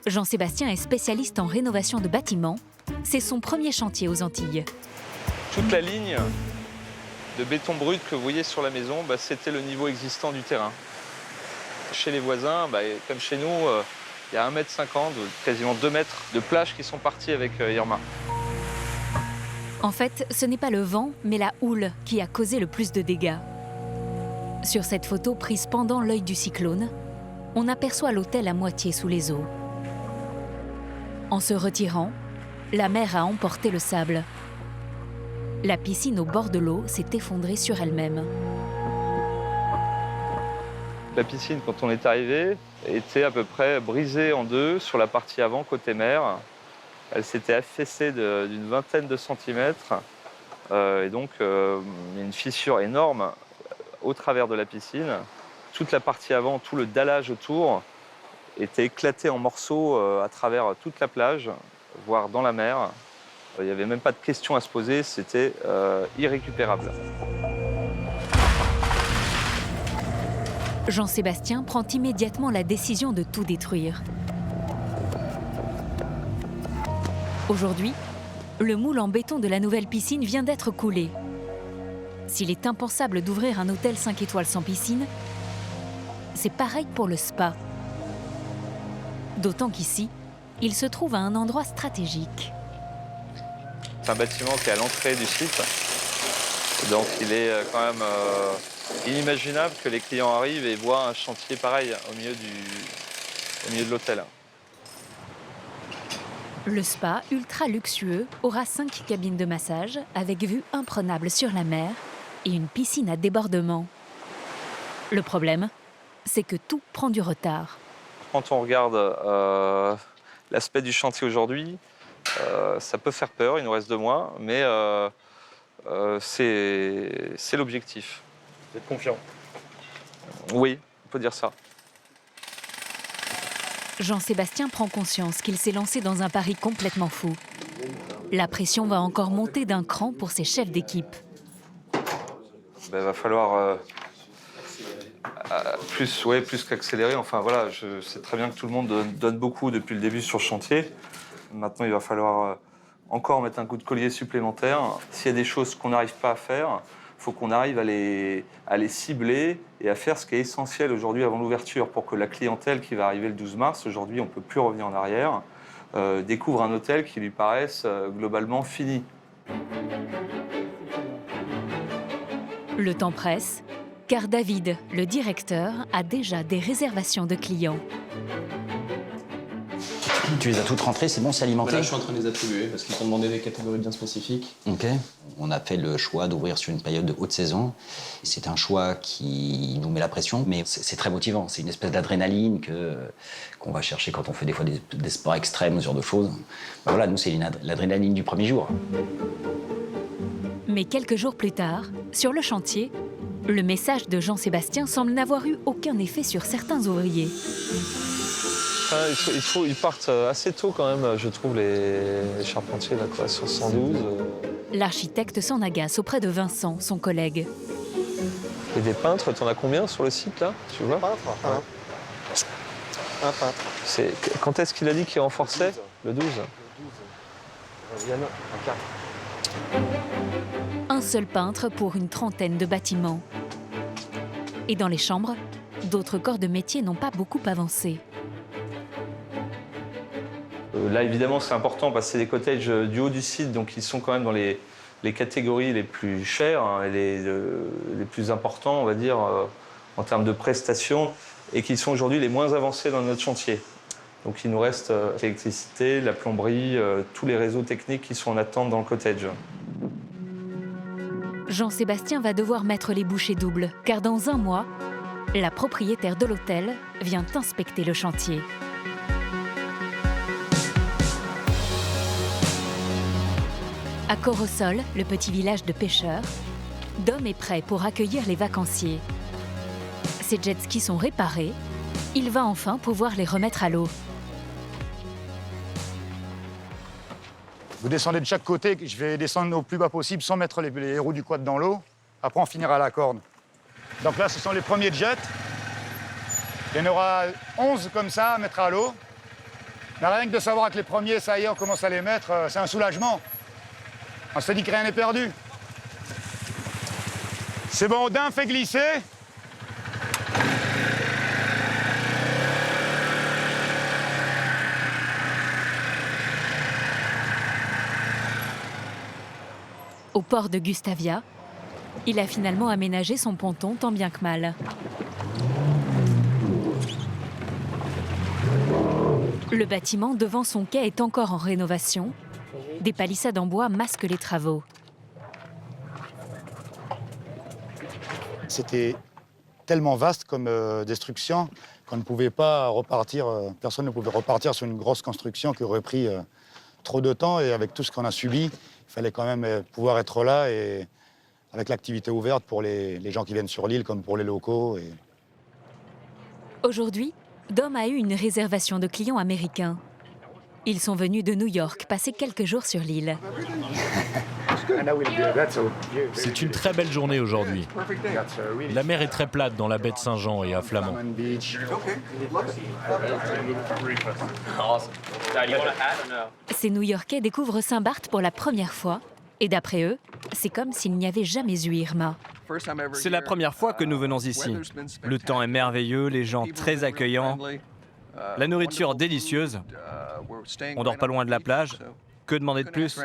Jean-Sébastien est spécialiste en rénovation de bâtiments. C'est son premier chantier aux Antilles. Toute la ligne de béton brut que vous voyez sur la maison, c'était le niveau existant du terrain. Chez les voisins, comme chez nous, il y a 1,50 m, quasiment 2 mètres de plage qui sont partis avec Irma. En fait, ce n'est pas le vent, mais la houle qui a causé le plus de dégâts. Sur cette photo prise pendant l'œil du cyclone, on aperçoit l'hôtel à moitié sous les eaux. En se retirant, la mer a emporté le sable. La piscine au bord de l'eau s'est effondrée sur elle-même. La piscine, quand on est arrivé, était à peu près brisée en 2 sur la partie avant, côté mer. Elle s'était affaissée d'une vingtaine de centimètres. Et donc, une fissure énorme au travers de la piscine. Toute la partie avant, tout le dallage autour, était éclaté en morceaux à travers toute la plage, voire dans la mer. Il n'y avait même pas de question à se poser, c'était irrécupérable. Jean-Sébastien prend immédiatement la décision de tout détruire. Aujourd'hui, le moule en béton de la nouvelle piscine vient d'être coulé. S'il est impensable d'ouvrir un hôtel 5 étoiles sans piscine, c'est pareil pour le spa. D'autant qu'ici, il se trouve à un endroit stratégique. C'est un bâtiment qui est à l'entrée du site, donc il est quand même inimaginable que les clients arrivent et voient un chantier pareil au milieu de l'hôtel. Le spa, ultra luxueux, aura 5 cabines de massage avec vue imprenable sur la mer et une piscine à débordement. Le problème, c'est que tout prend du retard. Quand on regarde l'aspect du chantier aujourd'hui, ça peut faire peur, il nous reste 2 mois, mais c'est l'objectif. Vous êtes confiant? Oui, on peut dire ça. Jean-Sébastien prend conscience qu'il s'est lancé dans un pari complètement fou. La pression va encore monter d'un cran pour ses chefs d'équipe. Il va falloir plus qu'accélérer. Enfin voilà, je sais très bien que tout le monde donne beaucoup depuis le début sur le chantier. Maintenant, il va falloir encore mettre un coup de collier supplémentaire. S'il y a des choses qu'on n'arrive pas à faire, il faut qu'on arrive à les cibler et à faire ce qui est essentiel aujourd'hui avant l'ouverture pour que la clientèle qui va arriver le 12 mars, aujourd'hui on ne peut plus revenir en arrière, découvre un hôtel qui lui paraisse globalement fini. Le temps presse, car David, le directeur, a déjà des réservations de clients. Tu les as toutes rentrées, c'est bon, c'est alimenté? Là, je suis en train de les attribuer parce qu'ils t'ont demandé des catégories bien spécifiques. Ok. On a fait le choix d'ouvrir sur une période de haute saison. C'est un choix qui nous met la pression, mais c'est très motivant. C'est une espèce d'adrénaline qu'on va chercher quand on fait des fois des sports extrêmes, ce genre de choses. Ben voilà, nous, c'est l'adrénaline du premier jour. Mais quelques jours plus tard, sur le chantier, le message de Jean-Sébastien semble n'avoir eu aucun effet sur certains ouvriers. Ils partent assez tôt quand même, je trouve, les charpentiers là, quoi, sur 112. L'architecte s'en agace auprès de Vincent, son collègue. Et des peintres, t'en as combien sur le site là? Tu vois? Peintres, Un peintre. Quand est-ce qu'il a dit qu'il renforçait? Le 12. Vienne en 4. Un seul peintre pour une trentaine de bâtiments. Et dans les chambres, d'autres corps de métier n'ont pas beaucoup avancé. Là, évidemment, c'est important parce que c'est des cottages du haut du site, donc ils sont quand même dans les catégories les plus chères, hein, et les plus importants, on va dire, en termes de prestations, et qui sont aujourd'hui les moins avancés dans notre chantier. Donc il nous reste l'électricité, la plomberie, tous les réseaux techniques qui sont en attente dans le cottage. Jean-Sébastien va devoir mettre les bouchées doubles, car dans un mois, la propriétaire de l'hôtel vient inspecter le chantier. À Corosol, le petit village de pêcheurs, Dom est prêt pour accueillir les vacanciers. Ses jet skis sont réparés, il va enfin pouvoir les remettre à l'eau. Vous descendez de chaque côté, je vais descendre au plus bas possible sans mettre les roues du quad dans l'eau. Après, on finira à la corde. Donc là, ce sont les premiers jets. Il y en aura 11 comme ça à mettre à l'eau. Mais rien que de savoir que les premiers, ça y est, on commence à les mettre, c'est un soulagement. On se dit que rien n'est perdu. C'est bon, Odin fait glisser. Au port de Gustavia, il a finalement aménagé son ponton tant bien que mal. Le bâtiment devant son quai est encore en rénovation. Des palissades en bois masquent les travaux. C'était tellement vaste comme destruction qu'on ne pouvait pas repartir, personne ne pouvait repartir sur une grosse construction qui aurait pris trop de temps. Et avec tout ce qu'on a subi, il fallait quand même pouvoir être là et avec l'activité ouverte pour les gens qui viennent sur l'île comme pour les locaux. Aujourd'hui, Dom a eu une réservation de clients américains. Ils sont venus de New York passer quelques jours sur l'île. C'est une très belle journée aujourd'hui. La mer est très plate dans la baie de Saint-Jean et à Flamand. Ces New-Yorkais découvrent Saint-Barth pour la première fois. Et d'après eux, c'est comme s'il n'y avait jamais eu Irma. C'est la première fois que nous venons ici. Le temps est merveilleux, les gens très accueillants, la nourriture délicieuse. On dort pas loin de la plage. Que demander de plus?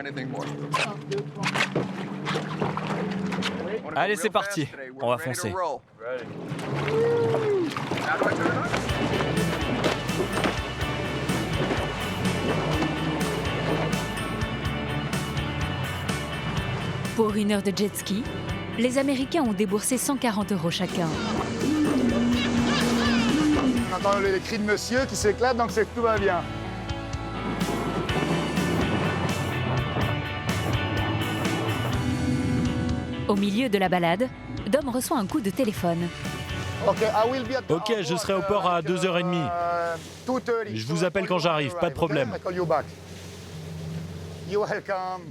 Allez, c'est parti. On va foncer. Pour une heure de jet ski, les Américains ont déboursé 140 € chacun. On entend les cris de monsieur qui s'éclatent, donc c'est que tout va bien. Au milieu de la balade, Dom reçoit un coup de téléphone. Ok, je serai au port à 2h30. Je vous appelle quand j'arrive, pas de problème.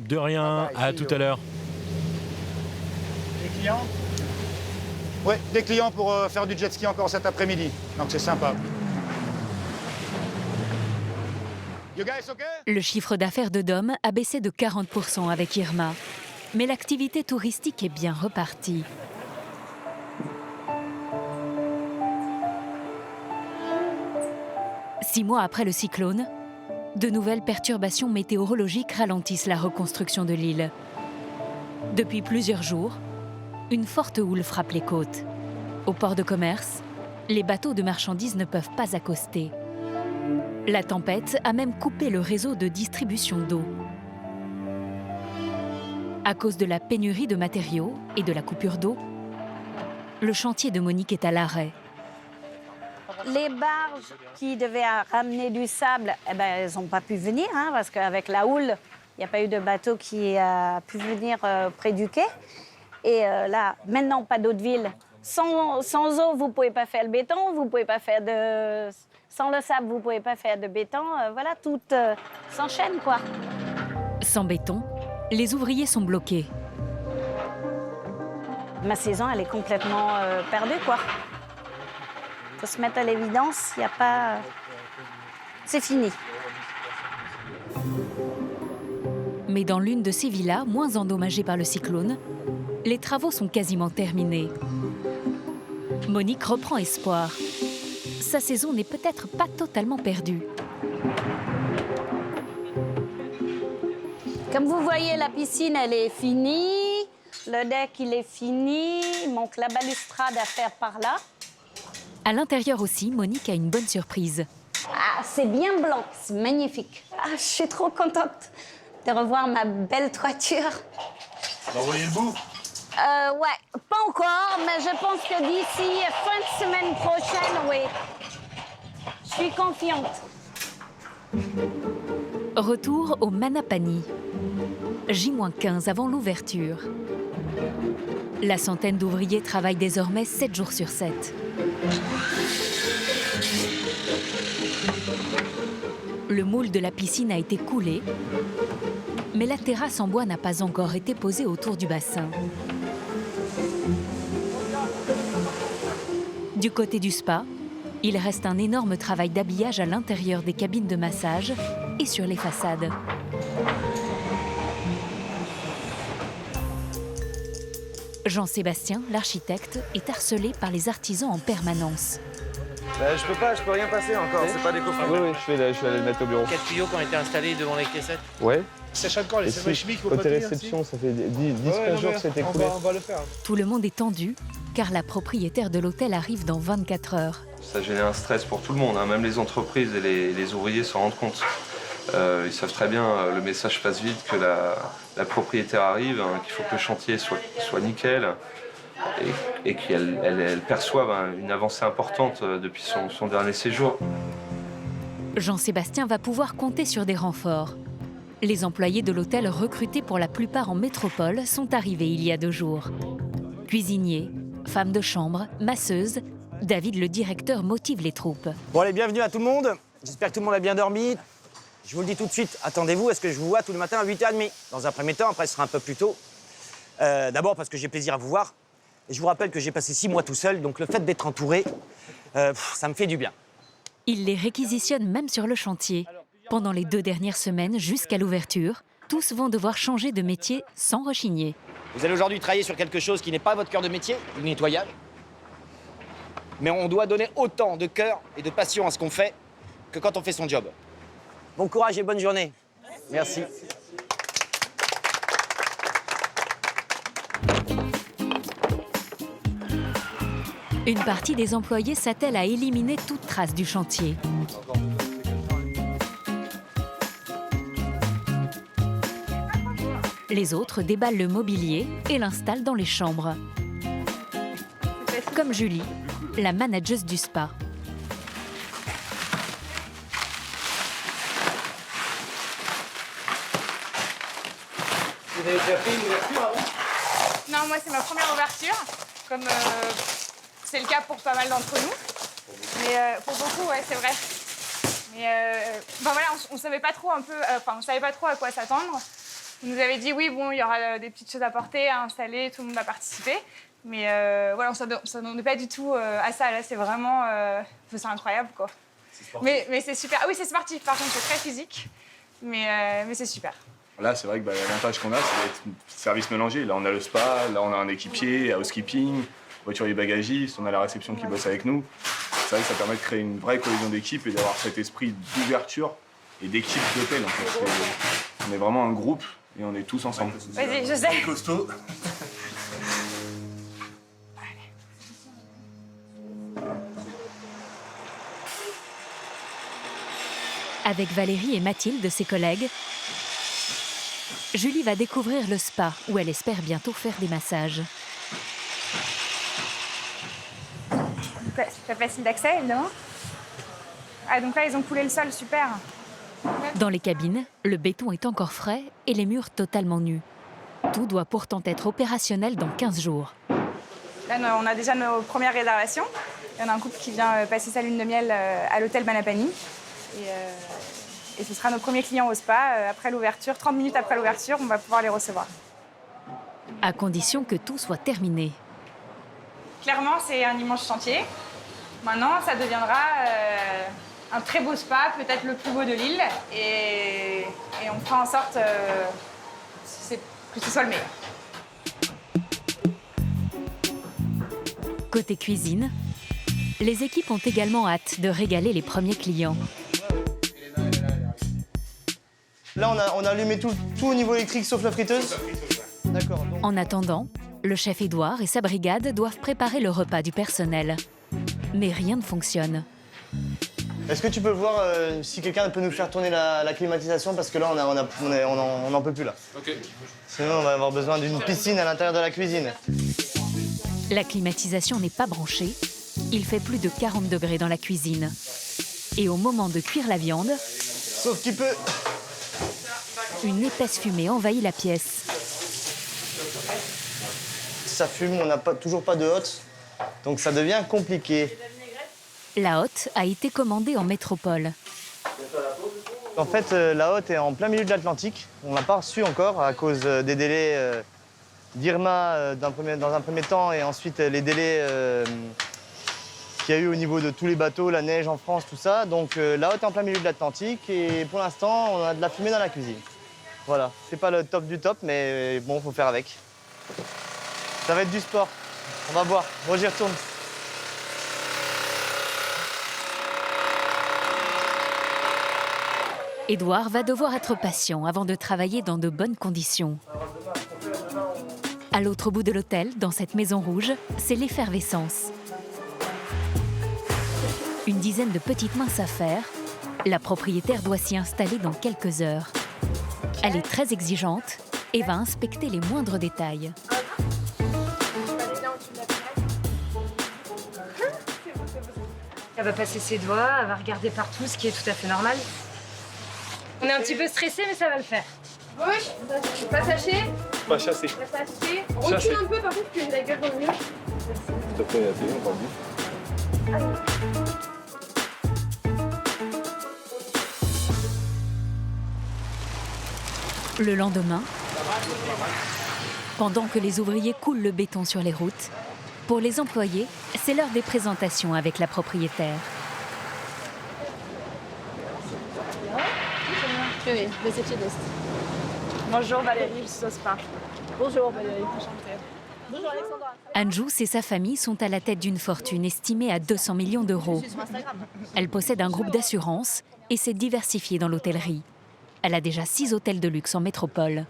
De rien, à tout à l'heure. Des clients? Oui, des clients pour faire du jet ski encore cet après-midi. Donc c'est sympa. Le chiffre d'affaires de Dom a baissé de 40% avec Irma. Mais l'activité touristique est bien repartie. Six mois après le cyclone, de nouvelles perturbations météorologiques ralentissent la reconstruction de l'île. Depuis plusieurs jours, une forte houle frappe les côtes. Au port de commerce, les bateaux de marchandises ne peuvent pas accoster. La tempête a même coupé le réseau de distribution d'eau. À cause de la pénurie de matériaux et de la coupure d'eau, le chantier de Monique est à l'arrêt. Les barges qui devaient ramener du sable, elles n'ont pas pu venir, hein, parce qu'avec la houle, il n'y a pas eu de bateau qui a pu venir près du quai. Et là, maintenant, pas d'eau de ville. Sans eau, vous ne pouvez pas faire le béton, vous pouvez pas faire de... Sans le sable, vous ne pouvez pas faire de béton. Voilà, tout s'enchaîne, quoi. Sans béton, les ouvriers sont bloqués. Ma saison, elle est complètement perdue, quoi. Faut se mettre à l'évidence, il n'y a pas c'est fini. Mais dans l'une de ces villas, moins endommagées par le cyclone, les travaux sont quasiment terminés. Monique reprend espoir. Sa saison n'est peut-être pas totalement perdue. Comme vous voyez, la piscine, elle est finie. Le deck, il est fini. Il manque la balustrade à faire par là. À l'intérieur aussi, Monique a une bonne surprise. Ah, c'est bien blanc, c'est magnifique. Ah, je suis trop contente de revoir ma belle toiture. Vous voyez le bout? Ouais, pas encore, mais je pense que d'ici fin de semaine prochaine, oui. Je suis confiante. Retour au Manapani. J-15 avant l'ouverture. La centaine d'ouvriers travaillent désormais 7 jours sur 7. Le moule de la piscine a été coulé, mais la terrasse en bois n'a pas encore été posée autour du bassin. Du côté du spa, il reste un énorme travail d'habillage à l'intérieur des cabines de massage et sur les façades. Jean-Sébastien, l'architecte, est harcelé par les artisans en permanence. Je peux rien passer encore, c'est pas des coffres. Oui, je vais aller le mettre au bureau. 4 tuyaux qui ont été installés devant les caissettes. Ouais. Sèche encore, les sels chimiques, Côté réception, ça fait 10-15 jours que c'est écoulé. On va le faire. Tout le monde est tendu, car la propriétaire de l'hôtel arrive dans 24 heures. Ça génère un stress pour tout le monde, hein. Même les entreprises et les ouvriers s'en rendent compte. Ils savent très bien, le message passe vite, que la propriétaire arrive, hein, qu'il faut que le chantier soit nickel et qu'elle perçoive une avancée importante depuis son dernier séjour. Jean-Sébastien va pouvoir compter sur des renforts. Les employés de l'hôtel recrutés pour la plupart en métropole sont arrivés il y a 2 jours. Cuisiniers, femmes de chambre, masseuses, David le directeur motive les troupes. Bon allez, bienvenue à tout le monde. J'espère que tout le monde a bien dormi. Je vous le dis tout de suite, attendez-vous à ce que je vous vois tous les matins à 8h30. Dans un premier temps, après ce sera un peu plus tôt. D'abord parce que j'ai plaisir à vous voir. Et je vous rappelle que j'ai passé 6 mois tout seul, donc le fait d'être entouré, ça me fait du bien. Il les réquisitionne même sur le chantier. Pendant les 2 dernières semaines, jusqu'à l'ouverture, tous vont devoir changer de métier sans rechigner. Vous allez aujourd'hui travailler sur quelque chose qui n'est pas votre cœur de métier, le nettoyage. Mais on doit donner autant de cœur et de passion à ce qu'on fait que quand on fait son job. Bon courage et bonne journée. Merci. Une partie des employés s'attelle à éliminer toute trace du chantier. Les autres déballent le mobilier et l'installent dans les chambres. Comme Julie, la manageuse du spa. Vous avez déjà fait une ouverture avant? Non, moi c'est ma première ouverture, comme c'est le cas pour pas mal d'entre nous. Mais pour beaucoup, ouais, c'est vrai. Mais voilà, on savait pas trop on savait pas trop à quoi s'attendre. On nous avait dit oui, bon, il y aura des petites choses à porter, à installer, tout le monde va participer. Mais voilà, on s'attendait pas du tout à ça. Là, c'est vraiment, c'est incroyable, quoi. Mais c'est super. Ah oui, c'est sportif. Par contre, c'est très physique, mais c'est super. Là, c'est vrai que l'avantage qu'on a, c'est d'être service mélangé. Là, on a le spa, là, on a un équipier, housekeeping, voiturier bagagiste, on a la réception qui bosse avec nous. C'est vrai que ça permet de créer une vraie cohésion d'équipe et d'avoir cet esprit d'ouverture et d'équipe d'hôtel. En fait. On est vraiment un groupe et on est tous ensemble. Vas-y, je sais. Costaud. Avec Valérie et Mathilde, ses collègues, Julie va découvrir le spa où elle espère bientôt faire des massages. C'est facile d'accès, évidemment. Ah, donc là, ils ont coulé le sol, super. Dans les cabines, le béton est encore frais et les murs totalement nus. Tout doit pourtant être opérationnel dans 15 jours. Là, on a déjà nos premières réservations. Il y en a un couple qui vient passer sa lune de miel à l'hôtel Manapani. Et ce sera nos premiers clients au spa. Après l'ouverture, 30 minutes après l'ouverture, on va pouvoir les recevoir. À condition que tout soit terminé. Clairement, c'est un immense chantier. Maintenant, ça deviendra un très beau spa, peut-être le plus beau de l'île, et on fera en sorte que ce soit le meilleur. Côté cuisine, les équipes ont également hâte de régaler les premiers clients. Là, on a allumé tout au niveau électrique sauf la friteuse. D'accord. En attendant, le chef Édouard et sa brigade doivent préparer le repas du personnel. Mais rien ne fonctionne. Est-ce que tu peux voir si quelqu'un peut nous faire tourner la climatisation, parce que là, on n'en peut plus là. Ok. Sinon, on va avoir besoin d'une piscine à l'intérieur de la cuisine. La climatisation n'est pas branchée. Il fait plus de 40 degrés dans la cuisine. Et au moment de cuire la viande, sauf qu'il peut, une épaisse fumée envahit la pièce. Ça fume, on n'a toujours pas de hotte, donc ça devient compliqué. La hotte a été commandée en métropole. En fait, la hotte est en plein milieu de l'Atlantique. On ne l'a pas reçue encore à cause des délais d'Irma dans un premier temps, et ensuite les délais qu'il y a eu au niveau de tous les bateaux, la neige en France, tout ça. Donc la hotte est en plein milieu de l'Atlantique, et pour l'instant, on a de la fumée dans la cuisine. Voilà, c'est pas le top du top, mais bon, faut faire avec. Ça va être du sport. On va voir. Moi, j'y retourne. Édouard va devoir être patient avant de travailler dans de bonnes conditions. À l'autre bout de l'hôtel, dans cette maison rouge, c'est l'effervescence. Une dizaine de petites mains à faire. La propriétaire doit s'y installer dans quelques heures. Elle est très exigeante et va inspecter les moindres détails. Elle va passer ses doigts, elle va regarder partout, ce qui est tout à fait normal. On est un petit peu stressé, mais ça va le faire. Gauche, pas saché. Pas chassé. Pas saché. Recule un peu, par contre, que j'ai la gueule dans le mur. S'il te plaît, la télé, on parle vite. Le lendemain, pendant que les ouvriers coulent le béton sur les routes, pour les employés, c'est l'heure des présentations avec la propriétaire. Oui, réceptionniste. Bonjour Valérie, je sauce pas. Bonjour Valérie, enchantée. Bonjour Alexandra. Anjou et sa famille sont à la tête d'une fortune estimée à 200 millions d'euros. Elle possède un groupe d'assurance et s'est diversifiée dans l'hôtellerie. Elle a déjà 6 hôtels de luxe en métropole.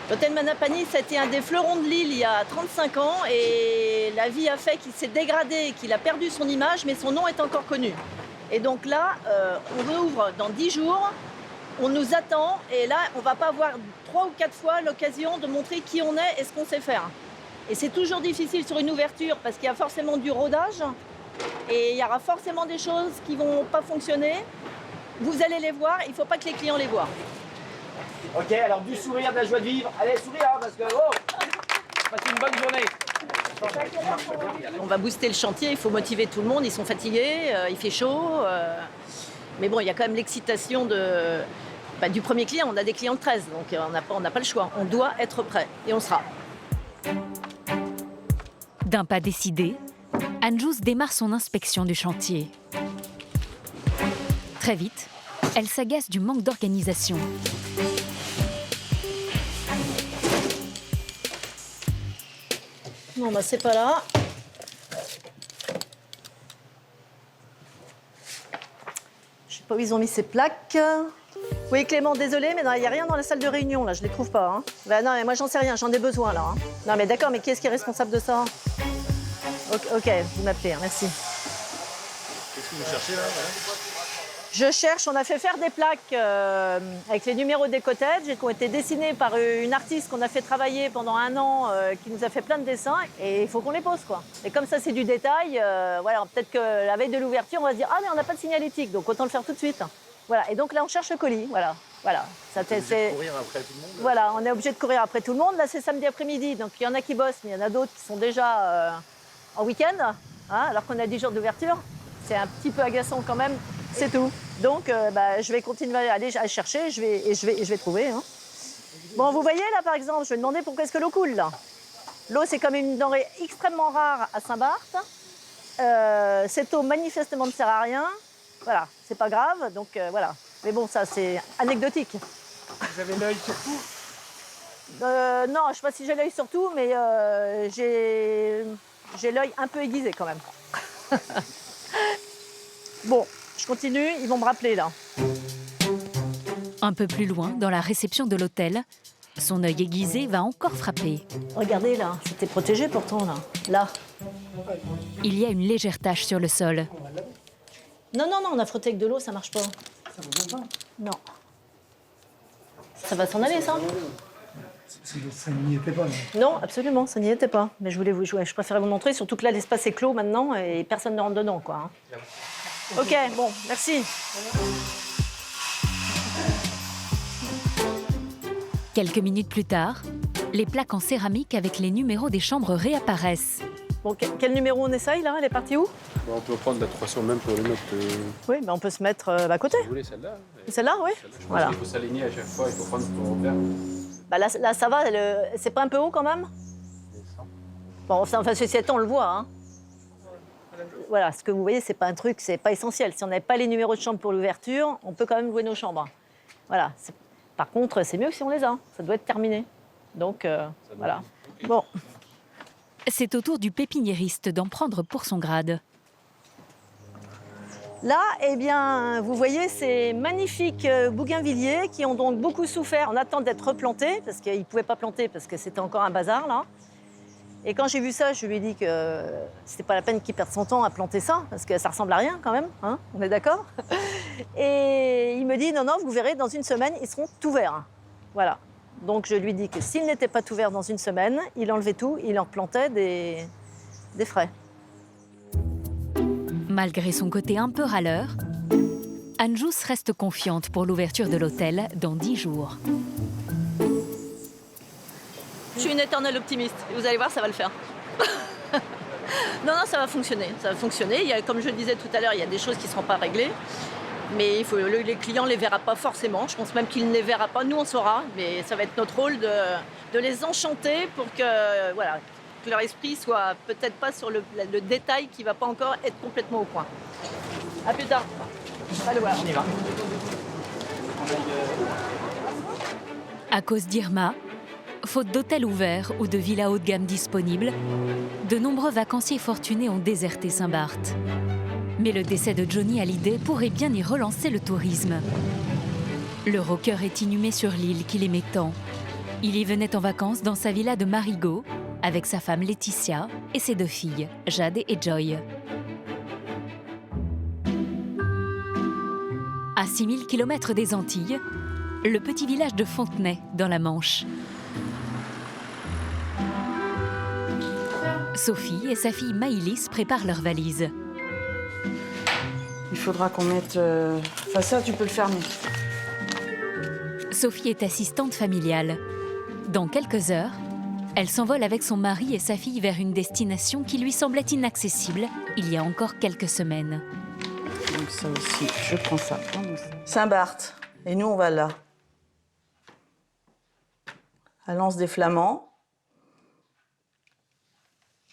L'hôtel Manapani, ça a été un des fleurons de l'île il y a 35 ans et la vie a fait qu'il s'est dégradé, qu'il a perdu son image, mais son nom est encore connu. Et donc là, on rouvre dans 10 jours, on nous attend et là, on ne va pas avoir 3 ou 4 fois l'occasion de montrer qui on est et ce qu'on sait faire. Et c'est toujours difficile sur une ouverture parce qu'il y a forcément du rodage et il y aura forcément des choses qui ne vont pas fonctionner. Vous allez les voir, il ne faut pas que les clients les voient. Ok, alors du sourire, de la joie de vivre. Allez, souris, hein, parce que passez une bonne journée. On va booster le chantier, il faut motiver tout le monde, ils sont fatigués, il fait chaud. Mais bon, il y a quand même l'excitation du premier client. On a des clients de 13, donc on n'a pas le choix. On doit être prêt et on sera. D'un pas décidé, Anjou démarre son inspection du chantier. Très vite, elle s'agace du manque d'organisation. Non, bah c'est pas là. Je sais pas où ils ont mis ces plaques. Oui, Clément, désolé, mais il n'y a rien dans la salle de réunion, là, je les trouve pas. Hein. Bah, non, mais moi, j'en sais rien, j'en ai besoin, là. Hein. Non, mais d'accord, mais qui est-ce qui est responsable de ça? Ok, vous m'appelez, hein, merci. Qu'est-ce que vous cherchez, là? Je cherche, on a fait faire des plaques avec les numéros des cottages qui ont été dessinés par une artiste qu'on a fait travailler pendant 1 an, qui nous a fait plein de dessins, et il faut qu'on les pose, quoi. Et comme ça, c'est du détail, voilà, peut-être que la veille de l'ouverture, on va se dire « Ah, mais on n'a pas de signalétique, donc autant le faire tout de suite. » Voilà, et donc là, on cherche le colis, voilà. Ça, c'est courir après tout le monde. Voilà, on est obligé de courir après tout le monde. Là, c'est samedi après-midi, donc il y en a qui bossent, mais il y en a d'autres qui sont déjà en week-end, hein, alors qu'on a 10 jours d'ouverture. C'est un petit peu agaçant quand même. C'est tout. Donc, je vais continuer à aller chercher et je vais trouver. Hein. Bon, vous voyez là, par exemple, je vais demander pourquoi est-ce que l'eau coule là. L'eau, c'est comme une denrée extrêmement rare à Saint-Barth. cette eau manifestement ne sert à rien. Voilà, c'est pas grave, donc voilà. Mais bon, ça c'est anecdotique. Vous avez l'œil sur tout? Non, je sais pas si j'ai l'œil sur tout, mais j'ai l'œil un peu aiguisé quand même. Bon, je continue, ils vont me rappeler là. Un peu plus loin, dans la réception de l'hôtel, son œil aiguisé va encore frapper. Regardez là, c'était protégé pourtant là. Là. Il y a une légère tache sur le sol. Non, non, non, on a frotté avec de l'eau, ça marche pas. Ça vous va pas? Non. Ça va s'en aller, ça? Ça n'y était pas. Non, absolument, ça n'y était pas. Mais je voulais vous jouer, je préférais vous montrer, surtout que là, l'espace est clos maintenant et personne ne rentre dedans, quoi. Hein. Ok, bon, merci. Quelques minutes plus tard, les plaques en céramique avec les numéros des chambres réapparaissent. Bon, quel numéro on essaye, là? Elle est partie où? On peut prendre la 300 même pour les mettre. Oui, mais on peut se mettre à côté. Vous voulez celle-là? Celle-là, oui. Voilà. Il faut s'aligner à chaque fois, il faut prendre pour repère. Bah là, ça va, c'est pas un peu haut quand même? Bon, enfin, ceci étant, on le voit. Hein. Voilà, ce que vous voyez, c'est pas un truc, c'est pas essentiel. Si on n'avait pas les numéros de chambre pour l'ouverture, on peut quand même louer nos chambres. Voilà. Par contre, c'est mieux que si on les a. Ça doit être terminé. Donc, voilà. Bon. C'est au tour du pépiniériste d'en prendre pour son grade. Là, eh bien, vous voyez ces magnifiques bougainvilliers qui ont donc beaucoup souffert en attente d'être replantés, parce qu'ils ne pouvaient pas planter parce que c'était encore un bazar, là. Et quand j'ai vu ça, je lui ai dit que c'était pas la peine qu'il perde son temps à planter ça, parce que ça ressemble à rien quand même, hein, on est d'accord? Et il me dit, non, non, vous verrez, dans une semaine, ils seront tout verts. Voilà. Donc je lui dis que s'ils n'étaient pas tout verts dans une semaine, il enlevait tout, il en replantait des frais. Malgré son côté un peu râleur, Anjous reste confiante pour l'ouverture de l'hôtel dans 10 jours. Je suis une éternelle optimiste. Et vous allez voir, ça va le faire. Non, non, ça va fonctionner. Ça va fonctionner. Comme je le disais tout à l'heure, il y a des choses qui ne seront pas réglées. Mais les clients ne les verra pas forcément. Je pense même qu'ils ne les verra pas. Nous, on saura. Mais ça va être notre rôle de les enchanter pour que, voilà, que leur esprit soit peut-être pas sur le détail qui ne va pas encore être complètement au point. À plus tard. Allez, voilà, on y va. À cause d'Irma, faute d'hôtels ouverts ou de villas haut de gamme disponibles, de nombreux vacanciers fortunés ont déserté Saint-Barth. Mais le décès de Johnny Hallyday pourrait bien y relancer le tourisme. Le rocker est inhumé sur l'île qu'il aimait tant. Il y venait en vacances dans sa villa de Marigot, avec sa femme Laetitia et ses 2 filles, Jade et Joy. À 6000 km des Antilles, le petit village de Fontenay, dans la Manche. Sophie et sa fille Maïlis préparent leurs valises. Il faudra qu'on mette... Enfin ça, tu peux le fermer. Sophie est assistante familiale. Dans quelques heures, elle s'envole avec son mari et sa fille vers une destination qui lui semblait inaccessible il y a encore quelques semaines. Donc ça aussi, je prends ça. Saint-Barth. Et nous, on va là. À l'Anse des Flamands.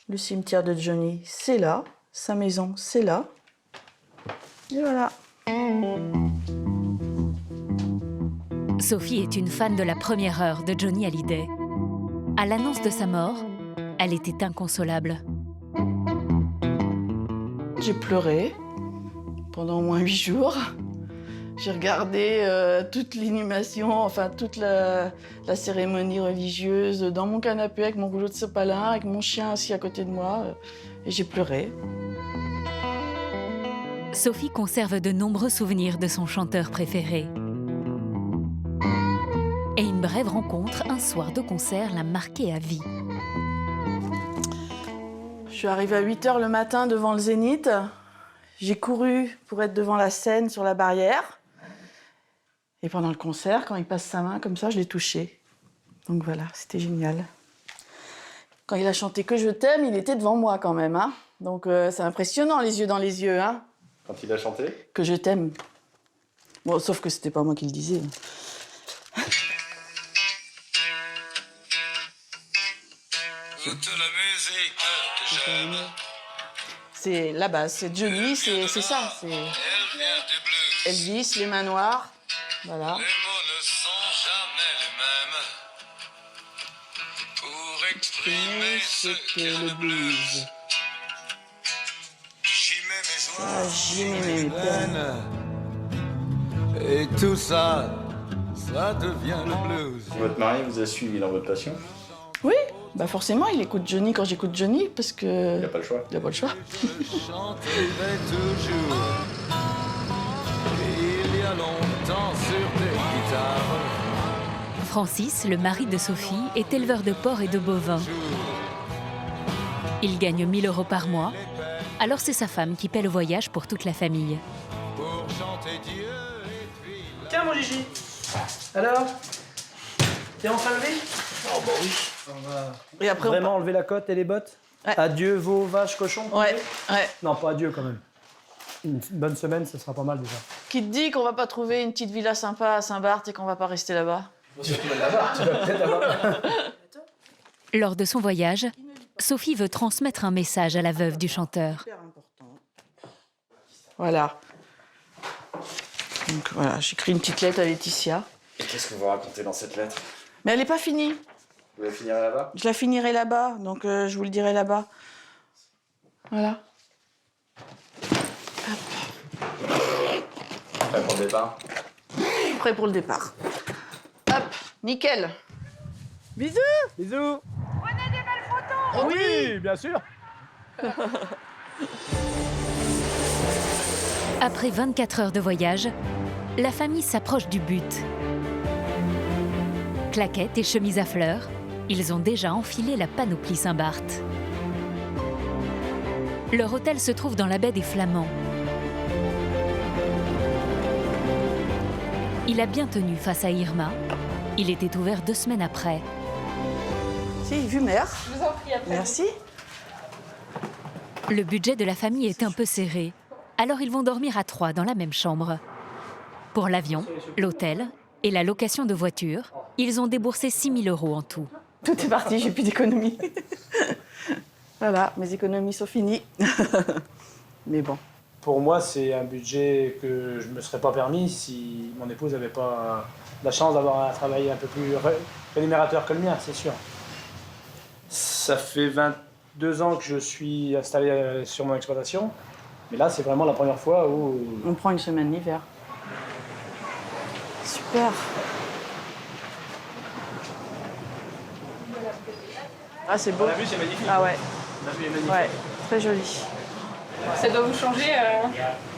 Le cimetière de Johnny, c'est là. Sa maison, c'est là. Et voilà. Sophie est une fan de la première heure de Johnny Hallyday. À l'annonce de sa mort, elle était inconsolable. J'ai pleuré pendant au moins 8 jours. J'ai regardé toute l'inhumation, enfin toute la cérémonie religieuse dans mon canapé avec mon rouleau de sopalin, avec mon chien assis à côté de moi, et j'ai pleuré. Sophie conserve de nombreux souvenirs de son chanteur préféré. Et une brève rencontre, un soir de concert, l'a marquée à vie. Je suis arrivée à 8h le matin devant le Zénith. J'ai couru pour être devant la scène sur la barrière. Et pendant le concert, quand il passe sa main comme ça, je l'ai touché. Donc voilà, c'était génial. Quand il a chanté « Que je t'aime », il était devant moi quand même. Hein. Donc c'est impressionnant, les yeux dans les yeux. Hein. Quand il a chanté? Que je t'aime. Bon, sauf que c'était pas moi qui le disais. C'est la base, c'est Johnny, c'est ça. C'est Elvis, les mains noires. Voilà. Les mots ne sont jamais les mêmes pour exprimer ce qu'est le blues. J'y mets mes peines. Et tout ça, ça devient le blues. Votre mari vous a suivi dans votre passion? Oui, bah forcément, il écoute Johnny quand j'écoute Johnny, parce que... Il n'a pas le choix. Il n'a pas le choix. Je chanterai toujours. Il y a longtemps sur des guitares. Francis, le mari de Sophie, est éleveur de porcs et de bovins. Il gagne 1 000 € par mois, alors c'est sa femme qui paie le voyage pour toute la famille. Tiens mon Gigi. Alors, t'es enfin levé? Oh bah oui. On va Et après, vraiment enlever la cote et les bottes? Ouais. Adieu veaux, vaches, cochons? Ouais, ouais. Non, pas adieu quand même. Une bonne semaine, ce sera pas mal déjà. Qui te dit qu'on va pas trouver une petite villa sympa à Saint-Barth et qu'on va pas rester là-bas? Tu vas peut-être avoir. Lors de son voyage, Sophie veut transmettre un message à la veuve du chanteur. Voilà. Donc voilà, j'écris une petite lettre à Laetitia. Et qu'est-ce que vous racontez dans cette lettre? Mais elle n'est pas finie. Vous la finirez là-bas? Je la finirai là-bas, donc je vous le dirai là-bas. Voilà. Prêt pour le départ? Prêt pour le départ. Hop, nickel. Bisous. Bisous. Prenez des belles photos. Oui, bien sûr. Après 24 heures de voyage, la famille s'approche du but. Claquettes et chemises à fleurs, ils ont déjà enfilé la panoplie Saint-Barth. Leur hôtel se trouve dans la baie des Flamands. Il a bien tenu face à Irma. Il était ouvert 2 semaines après. Si, vue mer. Je vous en prie, après. Merci. Le budget de la famille est un peu serré, alors ils vont dormir à 3 dans la même chambre. Pour l'avion, l'hôtel et la location de voiture, ils ont déboursé 6 000 € en tout. Tout est parti, j'ai plus d'économies. Voilà, mes économies sont finies. Mais bon. Pour moi, c'est un budget que je ne me serais pas permis si mon épouse n'avait pas la chance d'avoir un travail un peu plus rémunérateur que le mien, c'est sûr. Ça fait 22 ans que je suis installé sur mon exploitation, mais là, c'est vraiment la première fois où... On prend une semaine l'hiver. Super. Ah, c'est beau. La vue, c'est magnifique. Ah ouais. La vue est magnifique. Ouais, très joli. Ça doit vous changer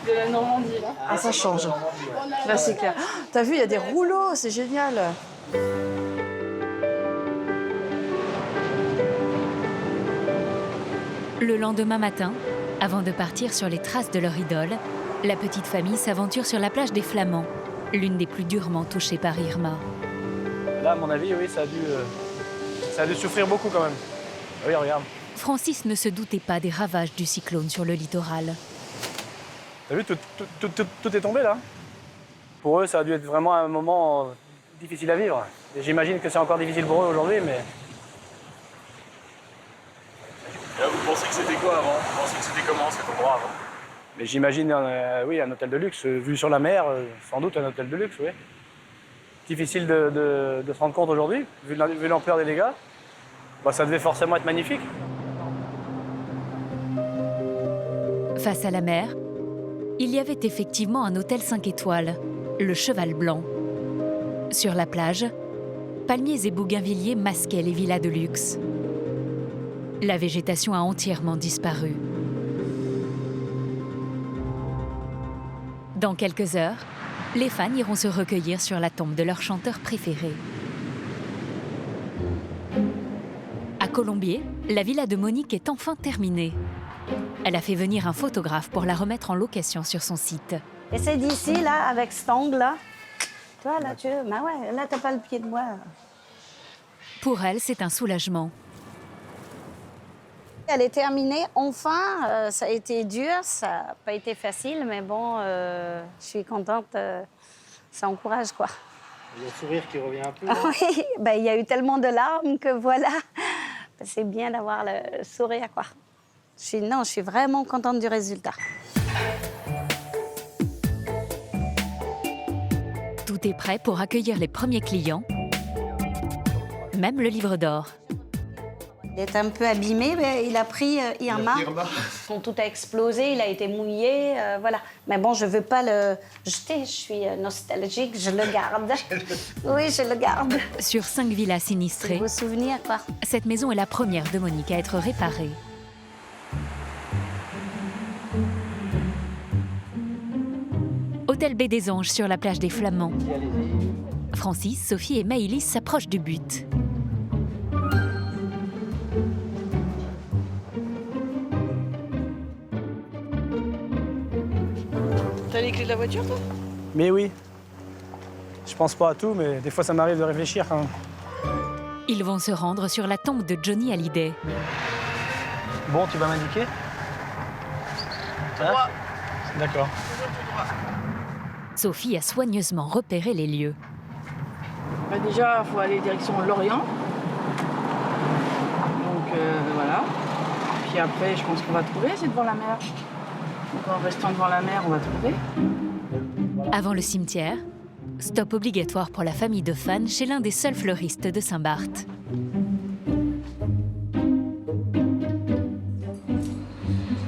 de la Normandie, là. Ah, ça change. Là, c'est clair. Oh, t'as vu, il y a des rouleaux, c'est génial. Le lendemain matin, avant de partir sur les traces de leur idole, la petite famille s'aventure sur la plage des Flamands, l'une des plus durement touchées par Irma. Là, à mon avis, oui, ça a dû souffrir beaucoup quand même. Oui, regarde. Francis ne se doutait pas des ravages du cyclone sur le littoral. T'as vu, tout est tombé là. Pour eux, ça a dû être vraiment un moment difficile à vivre. Et j'imagine que c'est encore difficile pour eux aujourd'hui, mais... Et là, vous pensez que c'était quoi avant? Vous pensez que c'était comment cet endroit avant? Mais j'imagine, oui, un hôtel de luxe, vu sur la mer, sans doute un hôtel de luxe, oui. Difficile de se rendre compte aujourd'hui, vu l'ampleur des dégâts. Bah, ça devait forcément être magnifique. Face à la mer, il y avait effectivement un hôtel 5 étoiles, le Cheval Blanc. Sur la plage, palmiers et bougainvilliers masquaient les villas de luxe. La végétation a entièrement disparu. Dans quelques heures, les fans iront se recueillir sur la tombe de leur chanteur préféré. À Colombier, la villa de Monique est enfin terminée. Elle a fait venir un photographe pour la remettre en location sur son site. Et c'est d'ici, là, avec cet angle-là. Toi, là, bah ouais, là, t'as pas le pied de moi. Pour elle, c'est un soulagement. Elle est terminée, enfin. Ça a été dur, ça n'a pas été facile, mais bon, je suis contente. Ça encourage, quoi. Il y a le sourire qui revient un peu. Oui, ben, il y a eu tellement de larmes que voilà. C'est bien d'avoir le sourire, quoi. Je suis vraiment contente du résultat. Tout est prêt pour accueillir les premiers clients, même le livre d'or. Il est un peu abîmé, mais il a pris Irma. Quand tout a explosé, il a été mouillé, voilà. Mais bon, je ne veux pas le jeter, je suis nostalgique, je le garde. Oui, je le garde. Sur 5 villas sinistrées, Vos souvenirs, quoi. cette maison est la première de Monique à être réparée. Hôtel Baie des Anges sur la plage des Flamands. Francis, Sophie et Maëlys s'approchent du but. T'as les clés de la voiture, toi? Mais oui. Je pense pas à tout, mais des fois ça m'arrive de réfléchir quand même. Ils vont se rendre sur la tombe de Johnny Hallyday. Bon, tu vas m'indiquer? Droit. D'accord. Sophie a soigneusement repéré les lieux. Bah déjà, il faut aller direction Lorient. Donc voilà. Puis après, je pense qu'on va trouver, c'est devant la mer. Donc en restant devant la mer, on va trouver. Avant le cimetière, stop obligatoire pour la famille de fans chez l'un des seuls fleuristes de Saint-Barth.